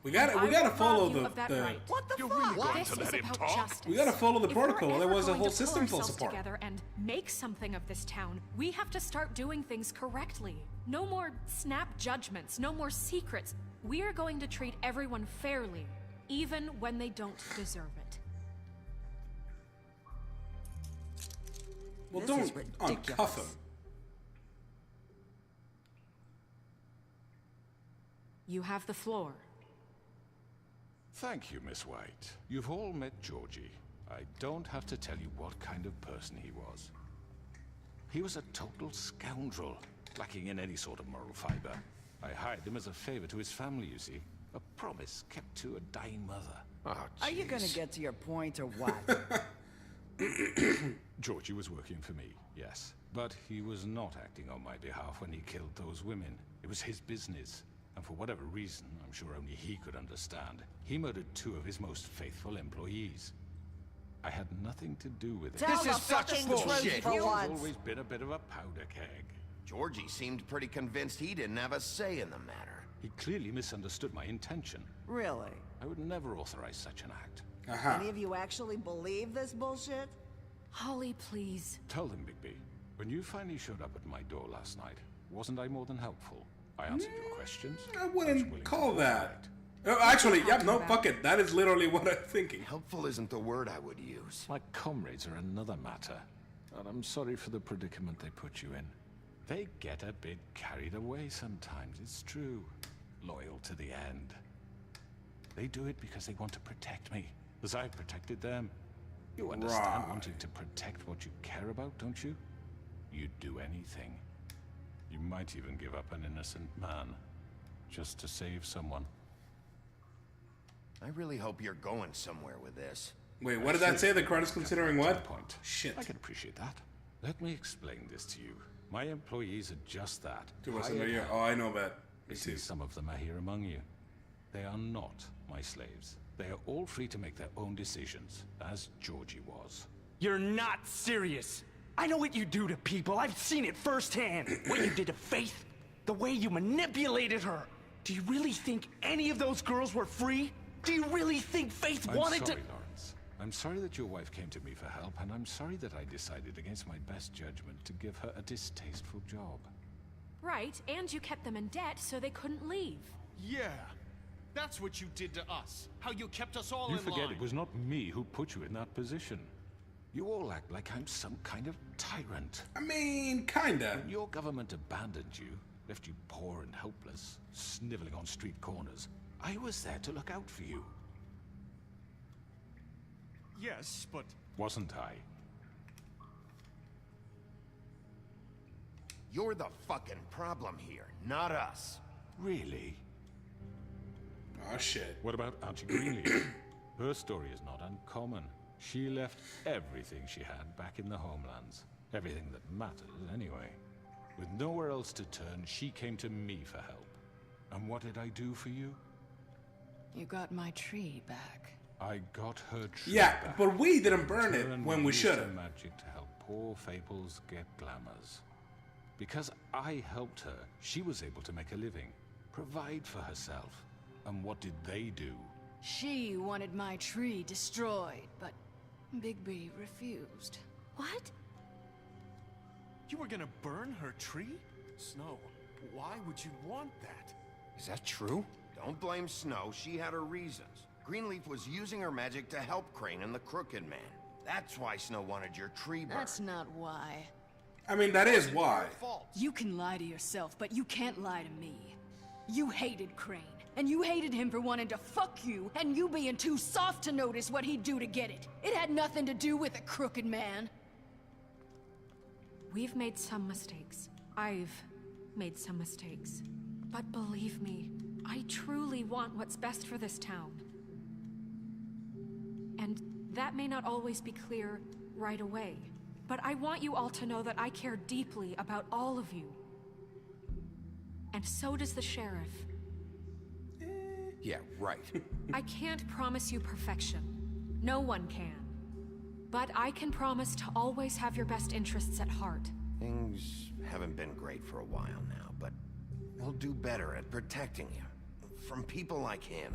We gotta I will follow rob you of that the right. What the You're fuck? really going This to is let him about talk? justice. We gotta follow the If we're protocol, ever otherwise the going whole to pull system falls ourselves apart. Together and make something of this town, we have to start doing things correctly. No more snap judgments, no more secrets. We are going to treat everyone fairly, even when they don't deserve it. Well, This don't is ridiculous. uncuff him. You have the floor. Thank you, Miss White. You've all met Georgie. I don't have to tell you what kind of person he was. He was a total scoundrel, lacking in any sort of moral fiber. I hired him as a favor to his family, you see. A promise kept to a dying mother. Oh, Are you gonna jeez. get to your point or what? Georgie was working for me, yes. But he was not acting on my behalf when he killed those women. It was his business. And for whatever reason, I'm sure only he could understand, he murdered 2 of his most faithful employees. I had nothing to do with it. Tell the fucking truth for Georgie's once. always been a bit of a powder keg. Georgie seemed pretty convinced he didn't have a say in the matter. He clearly misunderstood my intention. Really? I would never authorize such an act. Any of you actually believe this bullshit? Holly, please. Tell them, Bigby. When you finally showed up at my door last night, wasn't I more than helpful? I answered your questions. I wouldn't call that. Actually, yeah, no, fuck it. That is literally what I'm thinking. Helpful isn't the word I would use. My comrades are another matter. And I'm sorry for the predicament they put you in. They get a bit carried away sometimes, it's true. Loyal to the end. They do it because they want to protect me, as I've protected them. You understand wanting to protect what you care about, don't you? You'd do anything. You might even give up an innocent man, just to save someone. I really hope you're going somewhere with this. Wait, what did that say? The crowd is considering what? Point. Shit. I can appreciate that. Let me explain this to you. My employees are just that. Oh, I know that. You see, some of them are here among you. They are not my slaves. They are all free to make their own decisions, as Georgie was. You're not serious. I know what you do to people. I've seen it firsthand. What you did to Faith, the way you manipulated her. Do you really think any of those girls were free? Do you really think Faith wanted to... I'm sorry, Lawrence. I'm sorry that your wife came to me for help, and I'm sorry that I decided against my best judgment to give her a distasteful job. Right, and you kept them in debt so they couldn't leave. Yeah. That's what you did to us. How you kept us all You in forget line. it was not me who put you in that position. You all act like I'm some kind of tyrant. I mean, kinda. When your government abandoned you, left you poor and helpless, sniveling on street corners, I was there to look out for you. Yes, but... Wasn't I? You're the fucking problem here, not us. Really? Oh, shit. What about Auntie Greenleaf? Her story is not uncommon. She left everything she had back in the homelands. Everything that mattered, anyway. With nowhere else to turn, she came to me for help. And what did I do for you? You got my tree back. I got her tree Yeah, back. but we didn't burn it Turned when we used should her have. magic to help poor Fables get glamours. Because I helped her, she was able to make a living, provide for herself. And what did they do? She wanted my tree destroyed, but Bigby refused. What? You were gonna burn her tree? Snow, why would you want that? Is that true? Don't blame Snow, she had her reasons. Greenleaf was using her magic to help Crane and the Crooked Man. That's why Snow wanted your tree burned. That's not why. I mean, that is why. You can lie to yourself, but you can't lie to me. You hated Crane, and you hated him for wanting to fuck you, and you being too soft to notice what he'd do to get it. It had nothing to do with a Crooked Man. We've made some mistakes. I've made some mistakes. But believe me, I truly want what's best for this town. And that may not always be clear right away. But I want you all to know that I care deeply about all of you. And so does the sheriff. Yeah, right. I can't promise you perfection. No one can. But I can promise to always have your best interests at heart. Things haven't been great for a while now, but we'll do better at protecting you. From people like him.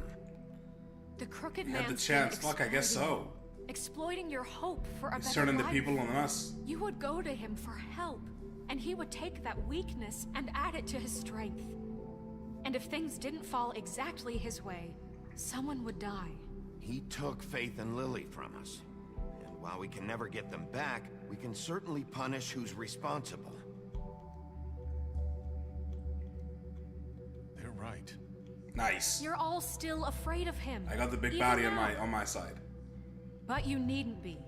The Crooked You had the Man's chance. been Fuck, I guess exploiting so. you, exploiting your hope for a He's better turning the life. people on us. You would go to him for help, and he would take that weakness and add it to his strength. And if things didn't fall exactly his way, someone would die. He took Faith and Lily from us. And while we can never get them back, we can certainly punish who's responsible. They're right. Nice. You're all still afraid of him. I got the big even body now. on my side. But you needn't be.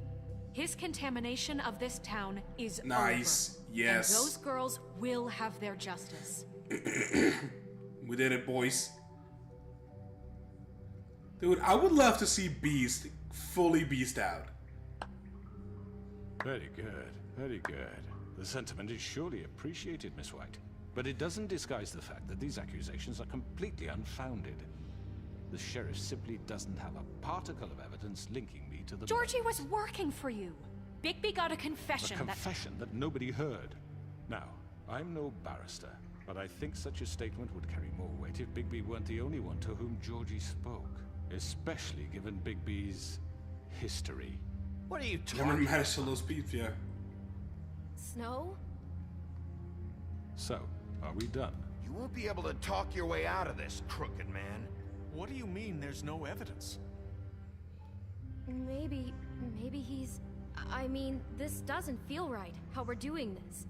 His contamination of this town is Nice. over. Yes. And those girls will have their justice. We did it, boys. Dude, I would love to see Beast fully beast out. Very good, very good. The sentiment is surely appreciated, Miss White. But it doesn't disguise the fact that these accusations are completely unfounded. The sheriff simply doesn't have a particle of evidence linking me to the... Georgie was working for you. Bigby got a confession A confession that nobody heard. Now, I'm no barrister, but I think such a statement would carry more weight if Bigby weren't the only one to whom Georgie spoke. Especially given Bigby's history. What are you talking Never managed to lose beef, yeah. Snow? So, are we done? You won't be able to talk your way out of this, crooked man. What do you mean there's no evidence? Maybe he's... I mean, this doesn't feel right, how we're doing this.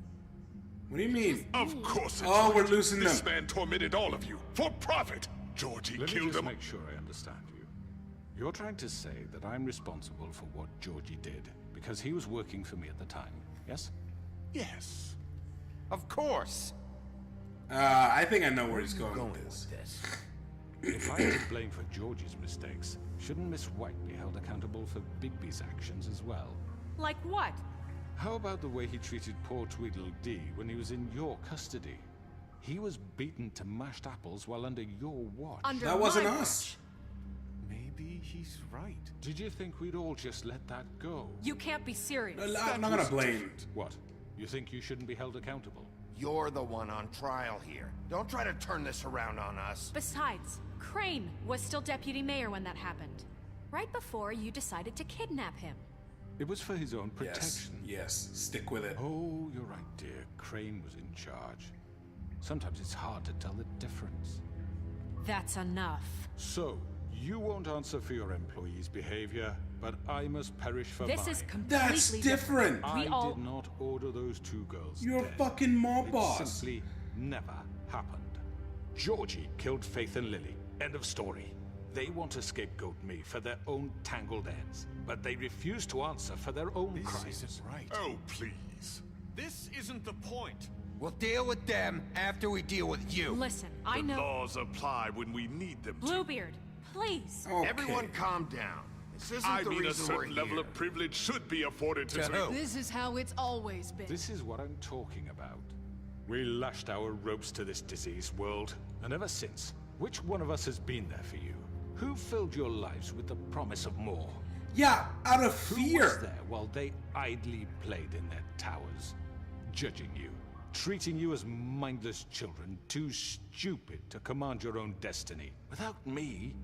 What do you mean? Of course it's Oh, we're right. losing This them. man tormented all of you for profit. Georgie Let me killed just him. make sure I understand you. You're trying to say that I'm responsible for what Georgie did because he was working for me at the time, yes? Yes. Of course. I think I know where he's going with this. If I take blame for Georgie's mistakes, shouldn't Miss White be held accountable for Bigby's actions as well? Like what? How about the way he treated poor Tweedledee when he was in your custody? He was beaten to mashed apples while under your watch. That wasn't us. Maybe he's right. Did you think we'd all just let that go? You can't be serious. I'm not gonna blame. What? You think you shouldn't be held accountable? You're the one on trial here. Don't try to turn this around on us. Besides, Crane was still deputy mayor when that happened. Right before you decided to kidnap him. It was for his own Yes, protection. yes. Stick with it. Oh, you're right, dear. Crane was in charge. Sometimes it's hard to tell the difference. That's enough. So, you won't answer for your employees' behavior, but I must perish for This mine. is completely That's different. I We all... did not order those two girls You're a dead. fucking mob It boss. simply never happened. Georgie killed Faith and Lily. End of story. They want to scapegoat me for their own tangled ends, but they refuse to answer for their own crimes. This isn't right. Oh, please. This isn't the point. We'll deal with them after we deal with you. Listen, I The know... laws apply when we need them to. Bluebeard, please. Okay. Everyone calm down. This isn't I the mean, a reason we're certain level here. of privilege should be afforded to... To who? This is how it's always been. This is what I'm talking about. We lashed our ropes to this diseased world, and ever since, which one of us has been there for you? Who filled your lives with the promise of more? Yeah, out of Who was fear. there while they idly played in their towers? Judging you, treating you as mindless children, too stupid to command your own destiny. Without me,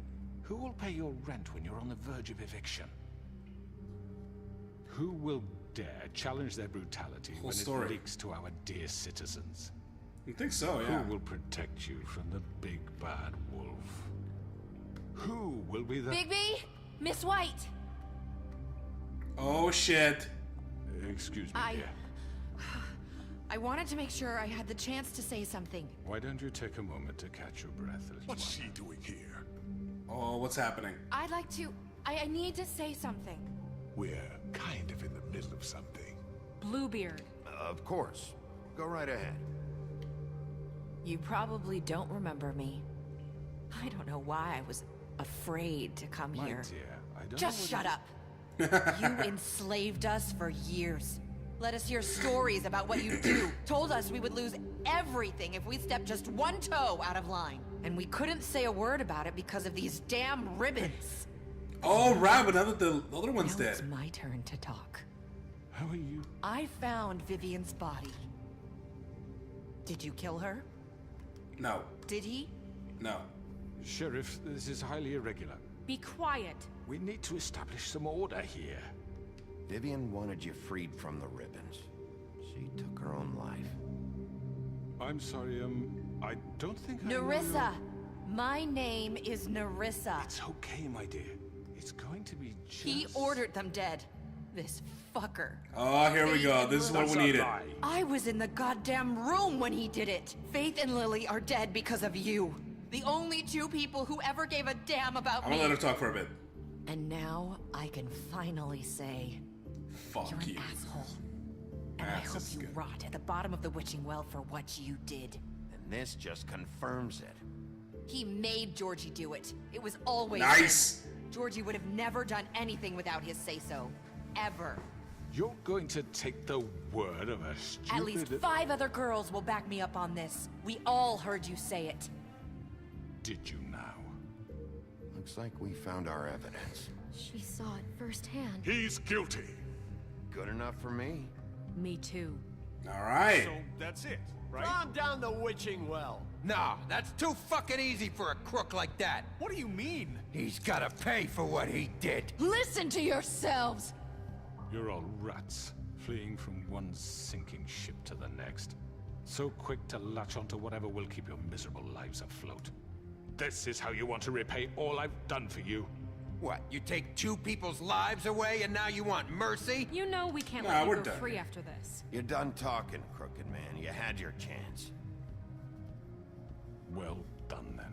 who will pay your rent when you're on the verge of eviction? Who will dare challenge their brutality Whole when story. it leaks to our dear citizens? I think so, yeah. Who will protect you from the big bad wolf? Who will be the... Bigby? Miss White! Oh shit. Excuse me, I- dear. I wanted to make sure I had the chance to say something. Why don't you take a moment to catch your breath, little What's one? she doing here? Oh, what's happening? I'd like to... I need to say something. We're kind of in the middle of something. Bluebeard. Of course. Go right ahead. You probably don't remember me. I don't know why I was afraid to come My here. dear, I don't Just know what shut up. You enslaved us for years. Let us hear stories about what you do. Told us we would lose everything if we stepped just one toe out of line. And we couldn't say a word about it because of these damn ribbons. Oh, right, but now that the other one's Now it's dead. my turn to talk. How are you? I found Vivian's body. Did you kill her? No, Did he? no. Sheriff, this is highly irregular. Be quiet. We need to establish some order here. Vivian wanted you freed from the ribbons. She took her own life. I'm sorry, I don't think I know Nerissa! My name is Nerissa. It's okay, my dear. It's going to be just... He ordered them dead. This fucker. Oh, here we go. This is what we needed. I was in the goddamn room when he did it. Faith and Lily are dead because of you. The only two people who ever gave a damn about I'm me. gonna let her talk for a bit. And now I can finally say, Fuck you're you. an asshole. And I hope you rot at the bottom of the witching well for what you did. And this just confirms it. He made Georgie do it. It was always Nice. him. Georgie would have never done anything without his say-so. Ever. You're going to take the word of a stupid... At least 5 other girls will back me up on this. We all heard you say it. Did you now? Looks like we found our evidence. She saw it firsthand. He's guilty. Good enough for me. Me too. All right. So that's it, right? Calm down the witching well. Nah, that's too fucking easy for a crook like that. What do you mean? He's gotta pay for what he did. Listen to yourselves! You're all rats, fleeing from one sinking ship to the next. So quick to latch onto whatever will keep your miserable lives afloat. This is how you want to repay all I've done for you? What, you take 2 people's lives away and now you want mercy? You know we can't Nah, let you we're go done free here. after this. You're done talking, Crooked Man. You had your chance. Well done, then.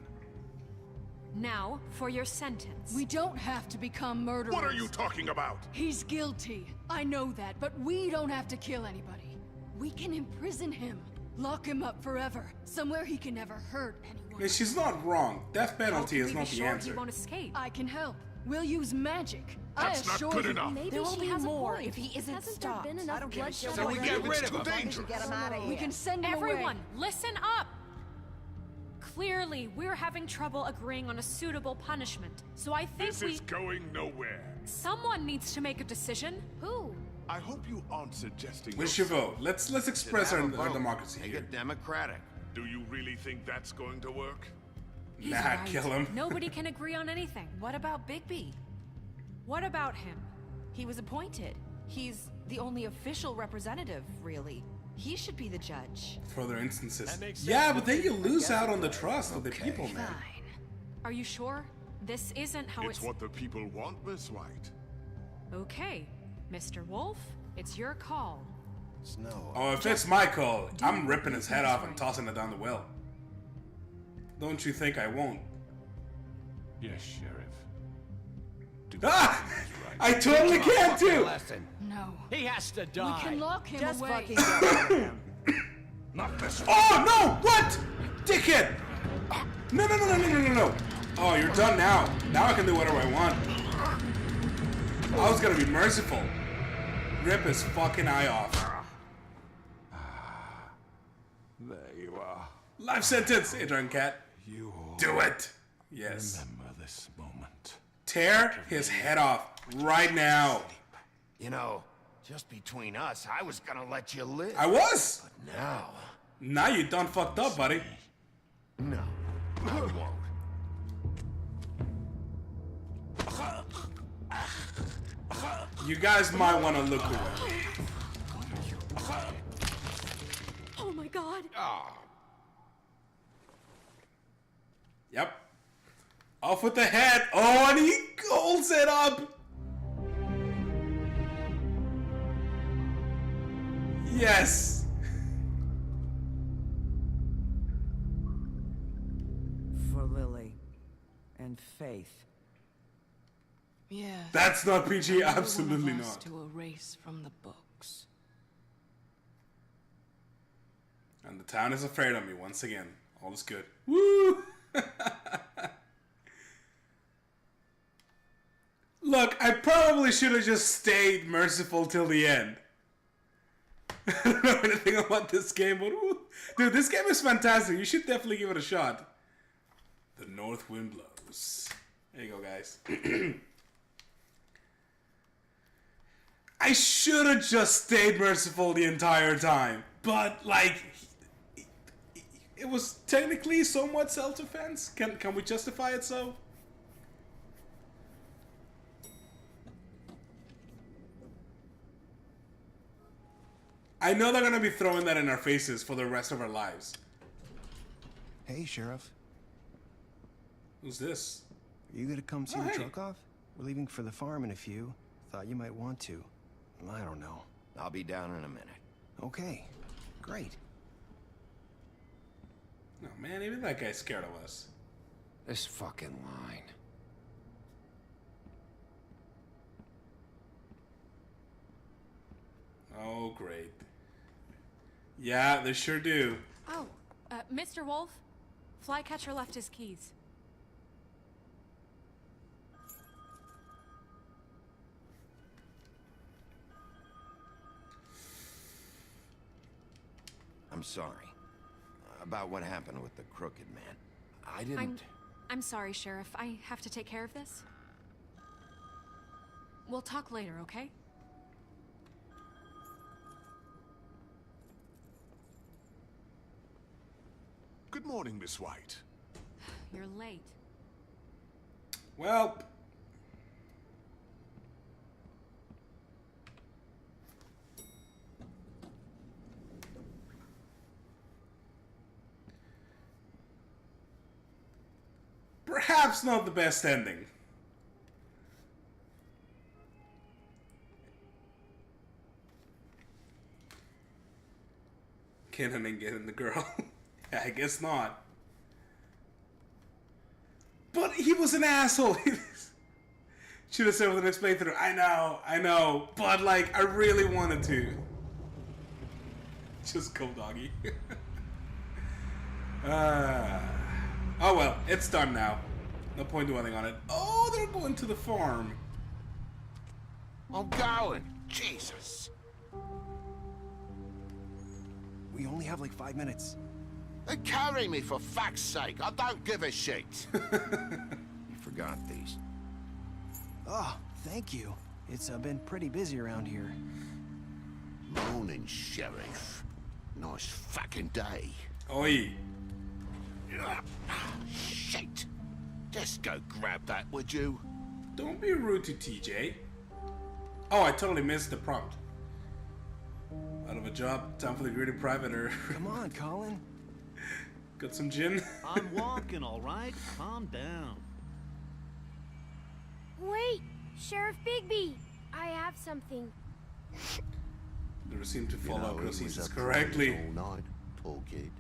Now, for your sentence. We don't have to become murderers. What are you talking about? He's guilty. I know that, but we don't have to kill anybody. We can imprison him. Lock him up forever. Somewhere he can never hurt anyone. Yeah, she's not wrong. Death penalty How is can we not be the sure answer. he won't escape? I can help. We'll use magic. That's I not assure good you. enough. Maybe There will she be has more a point. if he isn't Hasn't stopped. there been I enough don't give a bloodshed shit So we what get you rid do. of him. As long as you get him out of here. We can send him Everyone, away. listen up! Clearly, we're having trouble agreeing on a suitable punishment. So I think This is going nowhere. someone needs to make a decision. Who? I hope you aren't suggesting... What's your vote? Let's express Should our, have a our vote. democracy Make here. it democratic. Do you really think that's going to work? He's Nah, right. kill him. Nobody can agree on anything. What about Bigby? What about him? He was appointed. He's the only official representative, really. He should be the judge. Further instances. That makes Yeah, sense. but then you lose out on the trust of the people, man. Fine. Are you sure? This isn't how It's what the people want, Miss White. Okay, Mr. Wolf, it's your call. Snow. Oh, if it's my call, I'm ripping his head off and tossing it down the well. Don't you think I won't? Yes, Sheriff. Do Ah! what is right. I totally can too! Lesson. No. He has to We die. can lock him Just away. fucking get rid of him. Not this Oh no! What? Dickhead! No, no, no, no, no, no, no, no! Oh, you're done now. Now I can do whatever I want. I was gonna be merciful. Rip his fucking eye off. There you are. Life sentence, hey, drunk cat. You all Do it. Yes. remember this moment. Tear his head off right now. You know, just between us, I was gonna let you live. I was. Now, Now you done fucked up, buddy. no, I won't. You guys might want to look away. Oh my god. Yep. Off with the head. Oh, and he holds it up. Yes. For Lily. And Faith. Yeah. That's not PG. Absolutely not. To erase from the books. And the town is afraid of me once again. All is good. Woo! Look, I probably should have just stayed merciful till the end. I don't know anything about this game, but woo. Dude, this game is fantastic. You should definitely give it a shot. The North Wind Blows. There you go, guys. I should have just stayed merciful the entire time. But, like, it was technically somewhat self-defense. Can we justify it so? I know they're gonna be throwing that in our faces for the rest of our lives. Hey, Sheriff. Who's this? Are you gonna come see Oh, the hey. truck off? We're leaving for the farm in a few. Thought you might want to. I don't know. I'll be down in a minute. Okay. Great. No, man, even that guy's scared of us. This fucking line. Oh, great. Yeah, they sure do. Oh, Mr. Wolf, Flycatcher left his keys. I'm sorry. About what happened with the Crooked Man. I didn't... I'm sorry, Sheriff. I have to take care of this. We'll talk later, okay? Good morning, Miss White. You're late. Well... perhaps not the best ending. Killing and getting the girl. I guess not. But he was an asshole. Should have said with an next playthrough. I know. But like, I really wanted to. Just go, doggy. Oh well, it's done now. No point dwelling on it. Oh, they're going to the farm. I'm going. Jesus. We only have like 5 minutes. Then carry me for fuck's sake. I don't give a shit. You forgot these. Oh, thank you. It's been pretty busy around here. Morning, Sheriff. Nice fucking day. Oi. Shit. Just go grab that, would you? Don't be rude to TJ. Oh, I totally missed the prompt. Out of a job, time for the greedy privateer. Come on, Colin. Got some gin? I'm walking, all right? Calm down. Wait, Sheriff Bigby. I have something. Never seem to follow he was proceedings up correctly. all night, poor kid.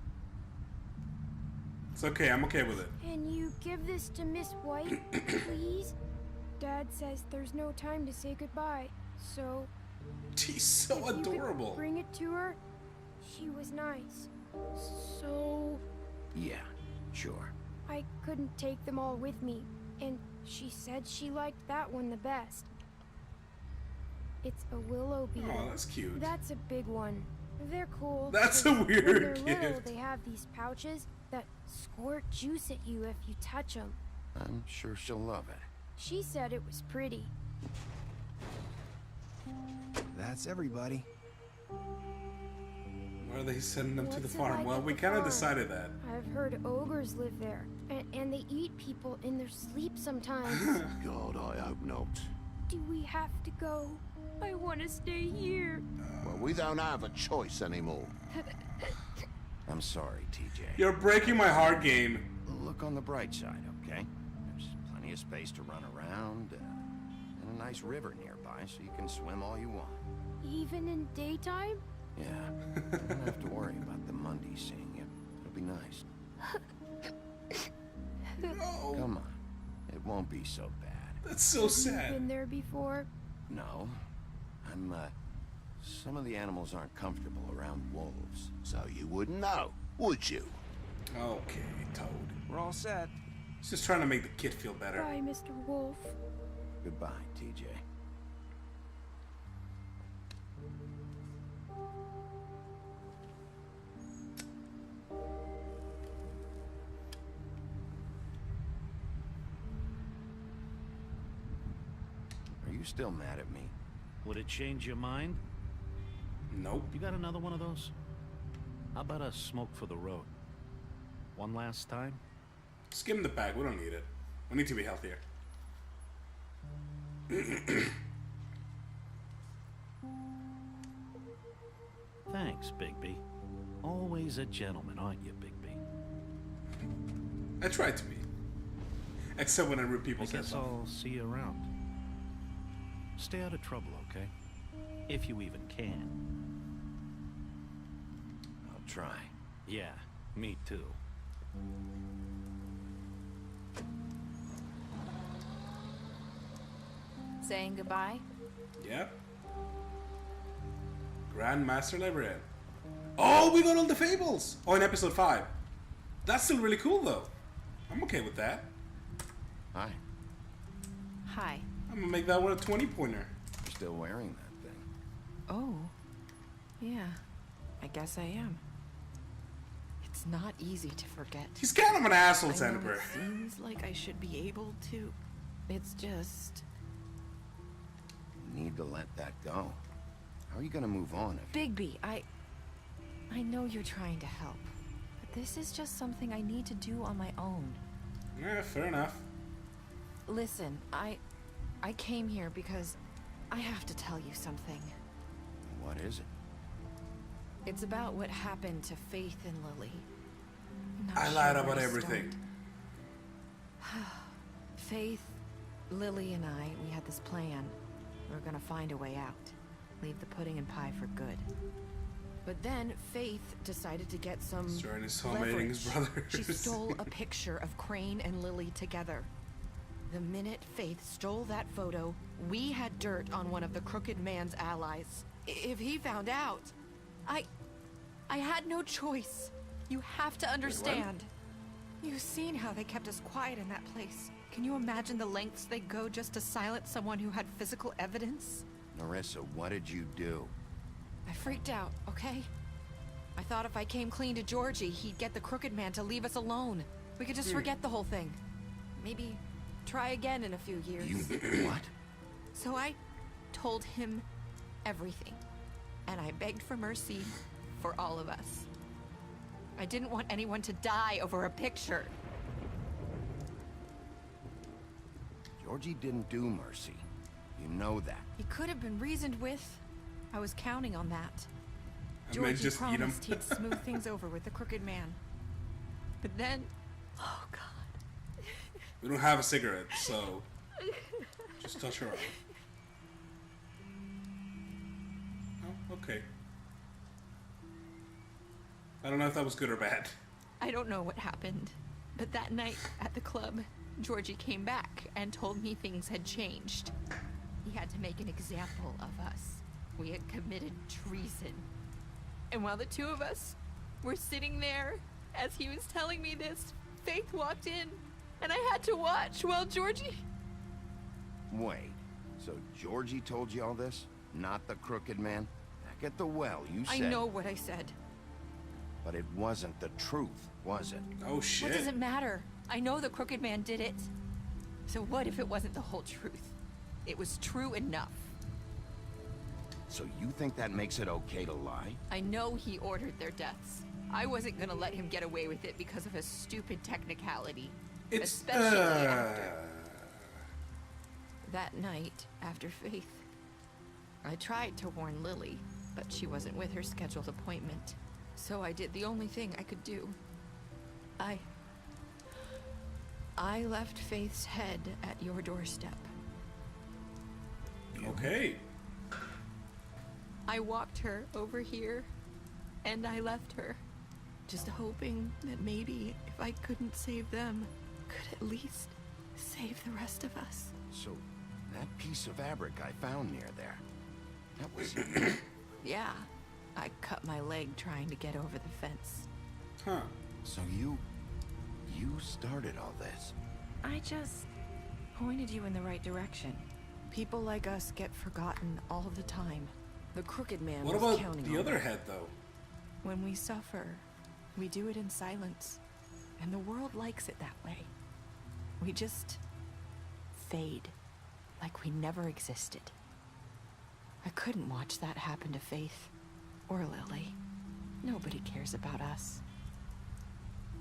It's okay, I'm okay with it. Can you give this to Miss White, please? Dad says there's no time to say goodbye, so... She's so if you could adorable. bring it to her. She was nice. So... Yeah, sure. I couldn't take them all with me, and she said she liked that one the best. It's a willow beetle. Oh, that's cute. That's a big one. They're cool. That's a because weird when they're little, gift. they have these pouches that squirt juice at you if you touch them. I'm sure she'll love it. She said it was pretty. That's everybody. Where are they sending them to the What's it farm? like Well, at we the kind of farm? decided that. I've heard ogres live there, and they eat people in their sleep sometimes. God, I hope not. Do we have to go? I want to stay here. Well, we don't have a choice anymore. I'm sorry, TJ. You're breaking my heart, game. Look on the bright side, okay? There's plenty of space to run around, and a nice river nearby, so you can swim all you want. Even in daytime? Yeah, you don't have to worry about the Mundy seeing you. It'll be nice. No. Come on, it won't be so bad. That's so You've sad. been there before? No, some of the animals aren't comfortable around wolves. So you wouldn't know, would you? Okay, Toad. We're all set. He's just trying to make the kid feel better. Bye, Mr. Wolf. Goodbye, TJ. Are you still mad at me? Would it change your mind? Nope. You got another one of those? How about a smoke for the road? One last time? Skim the pack. We don't need it. We need to be healthier. Thanks, Bigby. Always a gentleman, aren't you, Bigby? I try to be. Except when I rip I people's heads guess off. I'll see you around. Stay out of trouble, okay? If you even can. I'll try. Yeah, me too. Saying goodbye? Yep. Grandmaster Librarian. Oh, we got all the fables! Oh, in episode 5. That's still really cool, though. I'm okay with that. Hi. Hi. I'm gonna make that one a 20-pointer. You're still wearing that thing. Oh. Yeah. I guess I am. It's not easy to forget. He's kind of an asshole, I know Senator. it seems like I should be able to. It's just... You need to let that go. How are you gonna move on if... Bigby, I know you're trying to help, but this is just something I need to do on my own. Yeah, fair enough. Listen, I came here because I have to tell you something. What is it? It's about what happened to Faith and Lily. Not I sure lied where about to everything. start. Faith, Lily, and we had this plan. We were gonna find a way out. Leave the pudding and pie for good. But then Faith decided to get some Starting his homemating his leverage. brothers. She stole a picture of Crane and Lily together. The minute Faith stole that photo, we had dirt on one of the Crooked Man's allies. If he found out, I had no choice. You have to understand. You've seen how they kept us quiet in that place. Can you imagine the lengths they go just to silence someone who had physical evidence? Narissa, what did you do? I freaked out, okay? I thought if I came clean to Georgie, he'd get the Crooked Man to leave us alone. We could just forget the whole thing. Maybe try again in a few years. You... what? So I told him everything. And I begged for mercy for all of us. I didn't want anyone to die over a picture. Georgie didn't do mercy. You know that. He could have been reasoned with. I was counting on that. I meant Georgie just eat 'em. promised he'd smooth things over with the Crooked Man. But then... Oh, God. We don't have a cigarette, so just touch her arm. Oh, okay. I don't know if that was good or bad. I don't know what happened, but that night at the club, Georgie came back and told me things had changed. He had to make an example of us. We had committed treason. And while the two of us were sitting there, as he was telling me this, Faith walked in, and I had to watch while Georgie... Wait, so Georgie told you all this? Not the Crooked Man? Back at the well, you said... I know what I said. But it wasn't the truth, was it? Oh, shit. What does it matter? I know the Crooked Man did it. So what if it wasn't the whole truth? It was true enough. So you think that makes it okay to lie? I know he ordered their deaths. I wasn't gonna let him get away with it because of a stupid technicality. Especially after... That night, after Faith, I tried to warn Lily, but she wasn't with her scheduled appointment. So I did the only thing I could do. I left Faith's head at your doorstep. Okay. I walked her over here, and I left her, just hoping that maybe if I couldn't save them, could at least save the rest of us. So, that piece of fabric I found near there, that was... Yeah, I cut my leg trying to get over the fence. Huh. So you started all this? I just pointed you in the right direction. People like us get forgotten all the time. The Crooked Man What was about counting the on other it. head, though? When we suffer, we do it in silence. And the world likes it that way. We just fade, like we never existed. I couldn't watch that happen to Faith or Lily. Nobody cares about us.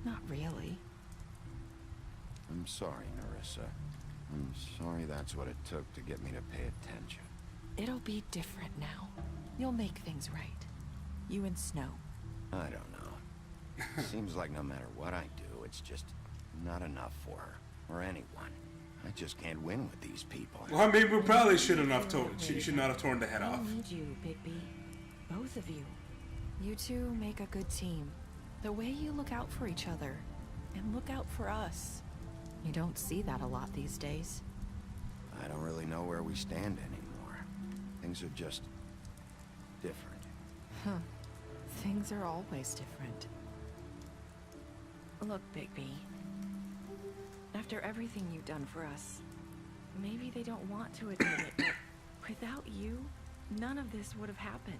Not really. I'm sorry, Narissa. I'm sorry that's what it took to get me to pay attention. It'll be different now. You'll make things right. You and Snow. I don't know. Seems like no matter what I do, it's just not enough for her, or anyone. I just can't win with these people. Well, I mean, we probably shouldn't have she should not have torn the head off. I need you, Bigby. Both of you. You two make a good team. The way you look out for each other, and look out for us. You don't see that a lot these days. I don't really know where we stand anymore. Things are just different. Huh. Things are always different. Look, Bigby. After everything you've done for us, maybe they don't want to admit it, but without you, none of this would have happened.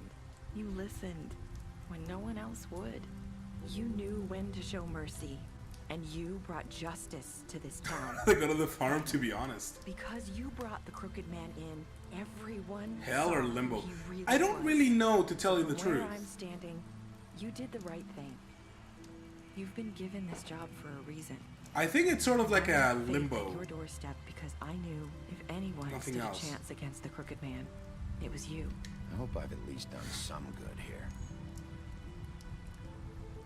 You listened when no one else would. You knew when to show mercy, and you brought justice to this town. They go to the farm, to be honest. Because you brought the Crooked Man in, everyone Hell saw or who limbo. he really I don't was. really know, to tell you the From where truth. I'm standing, you did the right thing. You've been given this job for a reason. I think it's sort of like a I had faith limbo. at your doorstep because I knew if anyone Nothing stood else. a chance against the Crooked Man, it was you. I hope I've at least done some good here.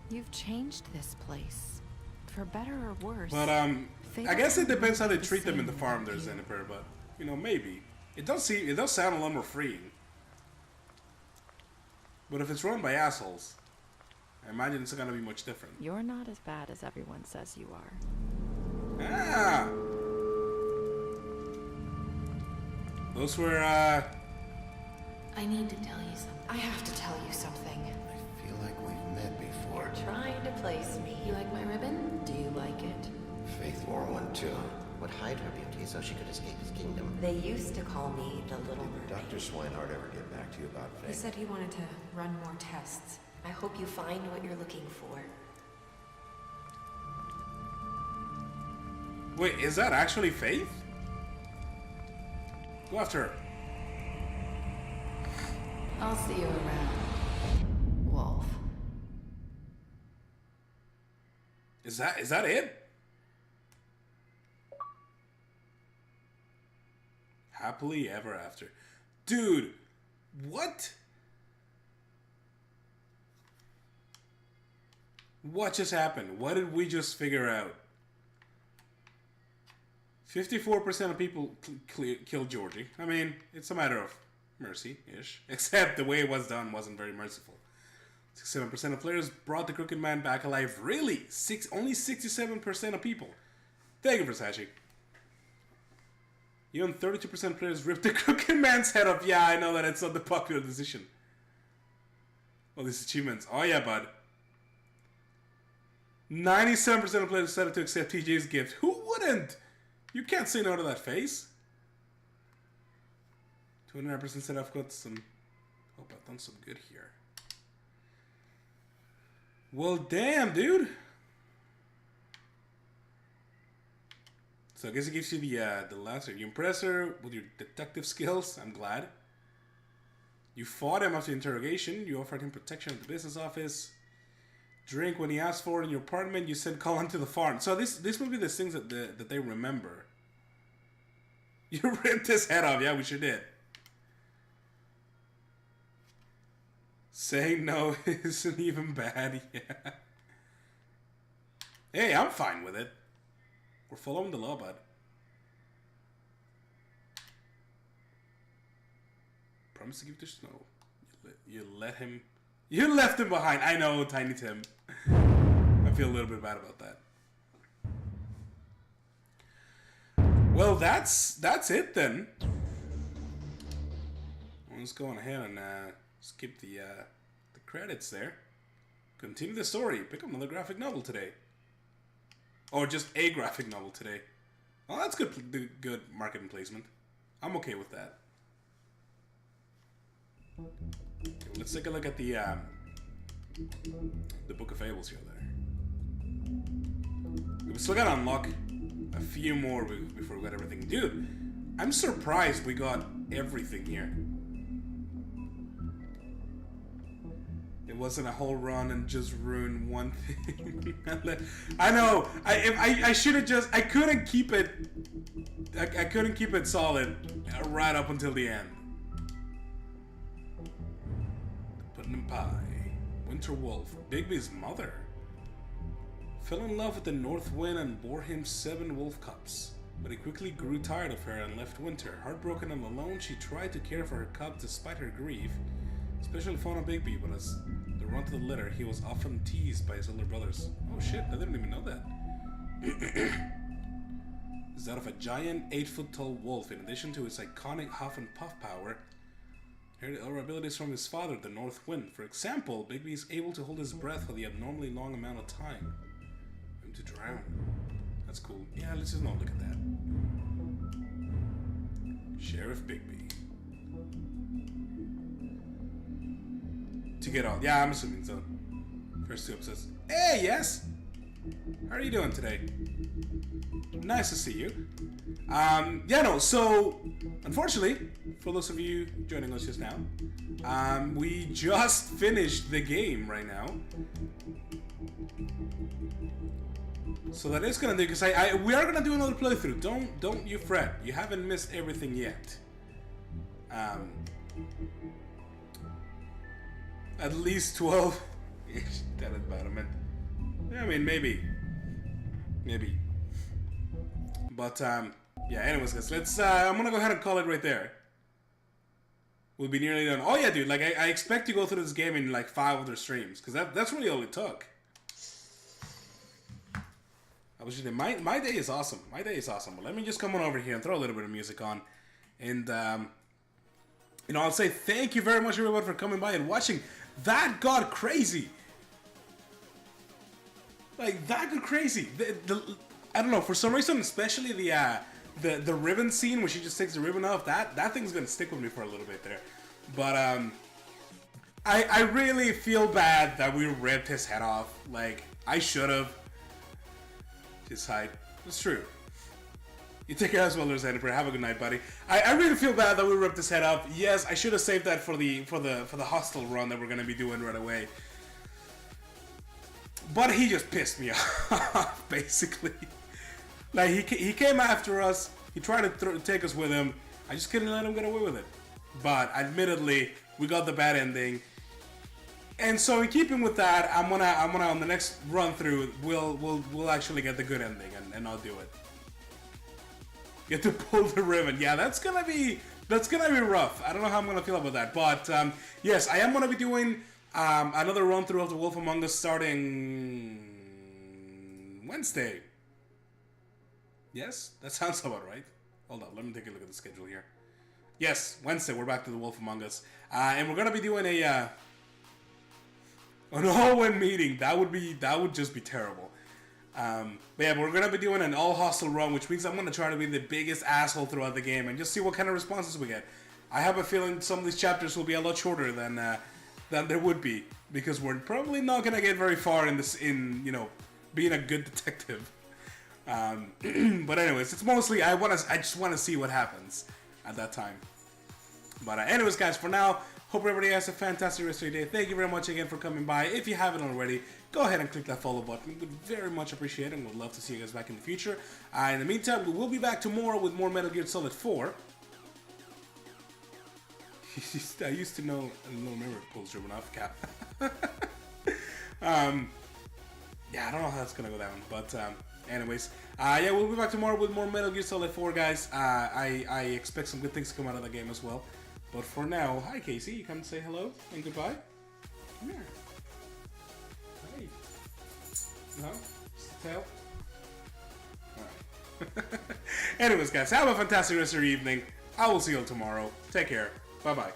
You've changed this place, for better or worse. But Fate I guess it depends how they the treat them in the same farm there, Xeniper, but you know, maybe. It does sound a lot more freeing. But if it's run by assholes, I imagine it's gonna be much different. You're not as bad as everyone says you are. Ah! Those were I need to tell you something. I have to tell you something. I feel like we've met before. You're trying to place me. You like my ribbon? Do you like it? Faith wore one too. Would hide her beauty so she could escape his kingdom. They used to call me the Little Did Dr. Swinehart ever get back to you about Faith? He said he wanted to run more tests. I hope you find what you're looking for. Wait, is that actually Faith? Go after her. I'll see you around, Wolf. Is that it? Happily ever after. Dude, what? What just happened? What did we just figure out? 54% of people killed Georgie. I mean, it's a matter of mercy-ish. Except the way it was done wasn't very merciful. 67% of players brought the Crooked Man back alive. Really? Only 67% of people. Thank you, Versace. Even 32% of players ripped the Crooked Man's head off. Yeah, I know that it's not the popular decision. All these achievements. Oh yeah, bud. 97% of players decided to accept TJ's gift. Who wouldn't? You can't say no to that face. 29% said I've got some... Hope I've done some good here. Well, damn, dude. So I guess it gives you the latter. You impress her with your detective skills. I'm glad. You fought him after interrogation. You offered him protection at the business office. Drink when he asked for it in your apartment. You sent Colin to the farm. So this will be the things that they remember. You ripped his head off. Yeah, we sure did. Saying no isn't even bad. Yeah. Hey, I'm fine with it. We're following the law, bud. Promise to give to Snow. You let him... You left him behind. I know, Tiny Tim. I feel a little bit bad about that. Well, that's it then. Let's go on ahead and skip the credits there. Continue the story. Pick up another graphic novel today. Or just a graphic novel today. Well, that's good marketing placement. I'm okay with that. Okay, let's take a look at the Book of Fables here. We still gotta unlock a few more before we got everything. Dude, I'm surprised we got everything here. It wasn't a whole run and just ruin one thing. I know. I should have just. I couldn't keep it. I couldn't keep it solid right up until the end. Putnam Pie, Winter Wolf, Bigby's mother, fell in love with the North Wind and bore him 7 wolf cubs. But he quickly grew tired of her and left Winter. Heartbroken and alone, she tried to care for her cubs despite her grief. Especially fond of Bigby, but as the run to the litter, he was often teased by his older brothers. Oh shit, I didn't even know that. Is that of a giant 8-foot-tall wolf, in addition to his iconic huff and puff power. Inherited other abilities from his father, the North Wind. For example, Bigby is able to hold his breath for the abnormally long amount of time. And to drown. That's cool. Yeah, let's just not look at that. Sheriff Bigby. To get out. Yeah, I'm assuming so. First 2 episodes. Hey, yes! How are you doing today? Nice to see you. Yeah, no, so, unfortunately, for those of you joining us just now, we just finished the game right now. So that is gonna do, because we are gonna do another playthrough. Don't you fret. You haven't missed everything yet. At least 12 dead environment. I mean, maybe. But yeah. Anyways, guys, let's. I'm gonna go ahead and call it right there. We'll be nearly done. Oh yeah, dude. Like I expect to go through this game in like 5 other streams, because that's really all it took. I was just my day is awesome. My day is awesome. But let me just come on over here and throw a little bit of music on, and you know, I'll say thank you very much, everyone, for coming by and watching. That got crazy. Like that got crazy. I don't know, for some reason, especially the ribbon scene where she just takes the ribbon off. That thing's gonna stick with me for a little bit there. But I really feel bad that we ripped his head off. Like I should have. His height. It's true. You take care as well, there's Jennifer. Have a good night, buddy. I really feel bad that we ripped his head off. Yes, I should have saved that for the hostile run that we're gonna be doing right away. But he just pissed me off, basically. Like he came after us. He tried to take us with him. I just couldn't let him get away with it. But admittedly, we got the bad ending. And so in keeping with that, I'm gonna on the next run through, we'll actually get the good ending, and I'll do it. Get to pull the ribbon. Yeah, that's gonna be rough. I don't know how I'm gonna feel about that, but yes, I am gonna be doing another run through of The Wolf Among Us starting Wednesday. Yes, that sounds about right. Hold on, let me take a look at the schedule here. Yes, Wednesday we're back to The Wolf Among Us, and we're gonna be doing an all-win meeting. That would just be terrible. But yeah, we're gonna be doing an all-hostile run, which means I'm gonna try to be the biggest asshole throughout the game and just see what kind of responses we get. I have a feeling some of these chapters will be a lot shorter than there would be, because we're probably not gonna get very far in you know, being a good detective. But anyways, it's mostly I just want to see what happens at that time. But anyways, guys, for now, hope everybody has a fantastic rest of your day. Thank you very much again for coming by. If you haven't already, go ahead and click that follow button. We would very much appreciate it, and would love to see you guys back in the future. In the meantime, we will be back tomorrow with more Metal Gear Solid 4. I used to know, remember pulls ribbon off cap. Yeah, I don't know how that's gonna go down, but anyways, yeah, we'll be back tomorrow with more Metal Gear Solid 4, guys. I expect some good things to come out of the game as well. But for now, hi Casey, you come to say hello and goodbye? Come here. Hey. No? Just a tail? Alright. Anyways, guys, have a fantastic rest of your evening. I will see you all tomorrow. Take care. Bye-bye.